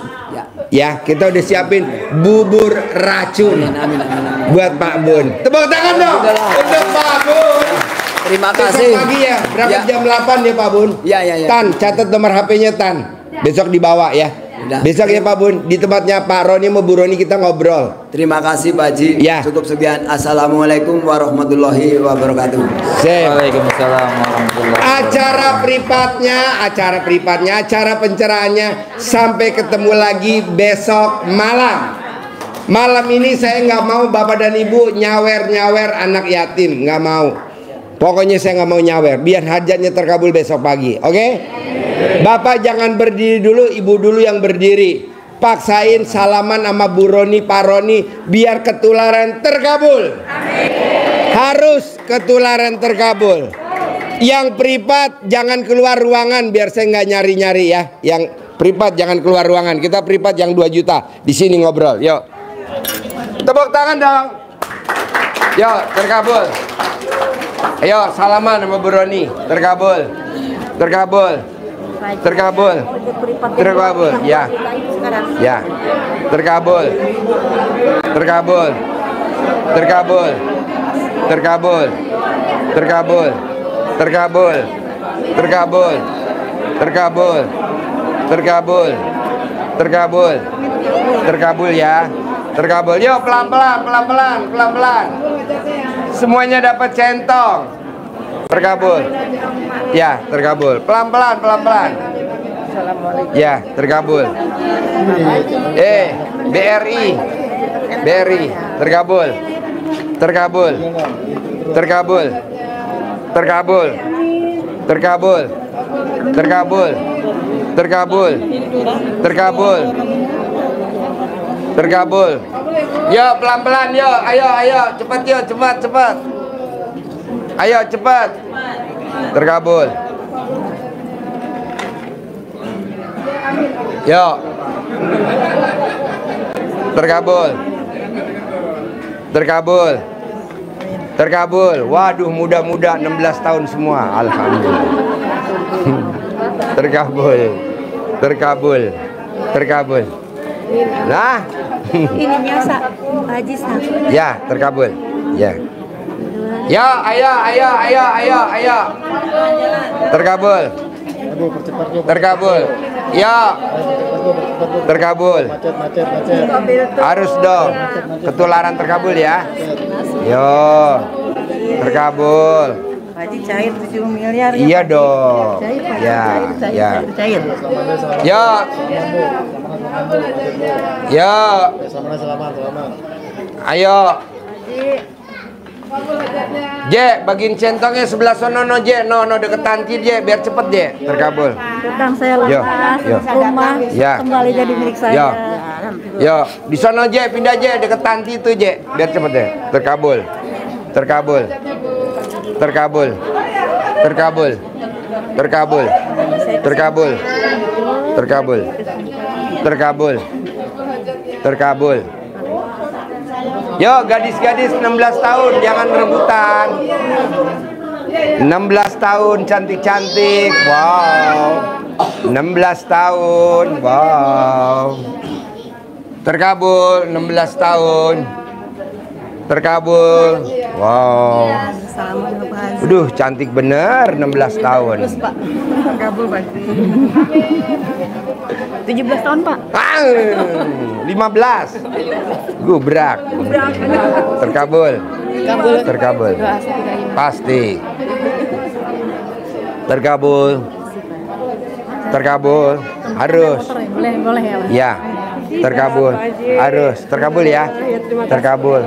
Ya, kita udah siapin bubur racun. Amin. Buat Pak Bun. Tepuk tangan dong untuk Pak Bun. Terima Besok kasih. pagi ya, berangkat jam 8 ya Pak Bun. Ya. Tan, catat nomor HP-nya Tan. Besok dibawa ya. Udah. Besok ya Pak Bun, di tempatnya Pak Roni sama Bu Roni kita ngobrol. Terima kasih Pak Haji. Ya. Cukup sekian. Assalamualaikum warahmatullahi wabarakatuh. Waalaikumsalam warahmatullahi Acara privatnya, acara pencerahannya sampai ketemu lagi besok malam. Malam ini saya nggak mau Bapak dan Ibu nyawer anak yatim, nggak mau. Pokoknya saya nggak mau nyawer, biar hajatnya terkabul besok pagi, oke? Bapak jangan berdiri dulu, Ibu dulu yang berdiri. Paksain salaman sama Bu Roni, Pak Roni, biar ketularan terkabul. Harus ketularan terkabul. Yang privat jangan keluar ruangan, biar saya nggak nyari-nyari ya. Yang privat jangan keluar ruangan. Kita privat yang 2 juta di sini ngobrol. Yuk, tepuk tangan dong. Yuk, terkabul. Ayo salaman sama Bu Roni, terkabul. Ya, terkabul. Ya, terkabul. Yuk pelan-pelan. Semuanya dapat centong. Terkabul. Ya, terkabul. Pelan-pelan. Ya, terkabul. BRI, terkabul. Yuk pelan-pelan, yuk. Ayo, cepat. Ayo cepat. Terkabul. Yuk. Terkabul. Waduh, muda-muda 16 tahun semua. Alhamdulillah. Terkabul. Nah. Ini biasa Haji Sah. Ya, terkabul. Ya. Ya, ayo. Terkabul. Ya. Terkabul. Harus dong. Ketularan terkabul ya. Yo. Terkabul. Haji cair 7 miliar. Iya dong. Ya. Cair. Ya. Ayo. Je, bagiin centongnya sebelah sono no Je, no deket tanti Je, biar cepet Je, terkabul. Sedang saya lepas rumah kembali jadi milik saya. Yo, di sono Je, pindah Je, deket tanti itu Je, biar cepet Je, terkabul. Yo, gadis-gadis 16 tahun jangan rebutan. 16 tahun cantik-cantik. Wow. 16 tahun. Wow. Terkabul 16 tahun. Wow. Aduh, cantik bener 16 tahun. 17 tahun Pak. 15. Gubrak. Terkabul. Pasti. Terkabul. Harus. Boleh ya Pak. Ya. Terkabul. Harus. Terkabul ya. Terkabul.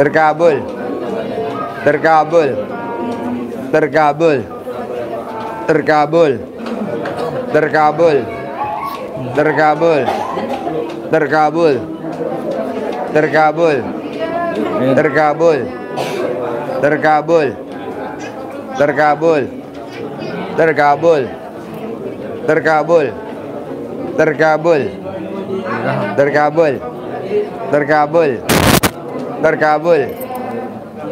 terkabul, terkabul, terkabul, terkabul, terkabul, terkabul, terkabul, terkabul, terkabul, terkabul, terkabul, terkabul, terkabul, terkabul, terkabul, terkabul, terkabul,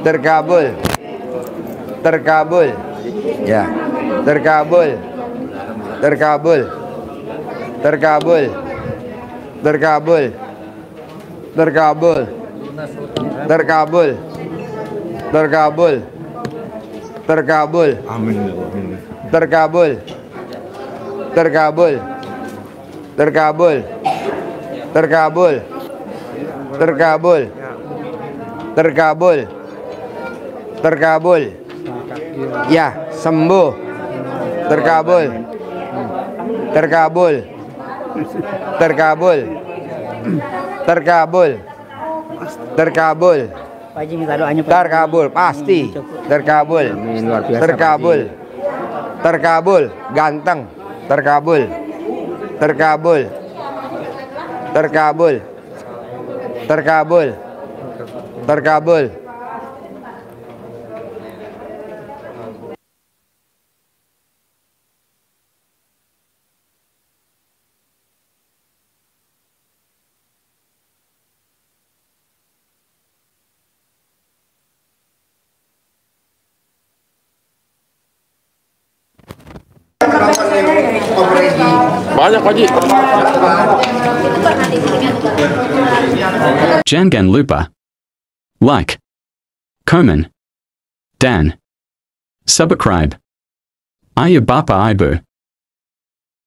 terkabul, terkabul, ya, terkabul, terkabul, terkabul, terkabul, terkabul, terkabul, terkabul, terkabul, terkabul, terkabul, terkabul, terkabul, terkabul, terkabul, terkabul, ya, sembuh, terkabul, terkabul, terkabul, terkabul, terkabul, terkabul, pasti, terkabul, terkabul, terkabul, ganteng, terkabul, terkabul, terkabul, terkabul, terkabul. Banyak Haji. Jangan lupa like, komen, dan subscribe. Ayah Bapa Ibu.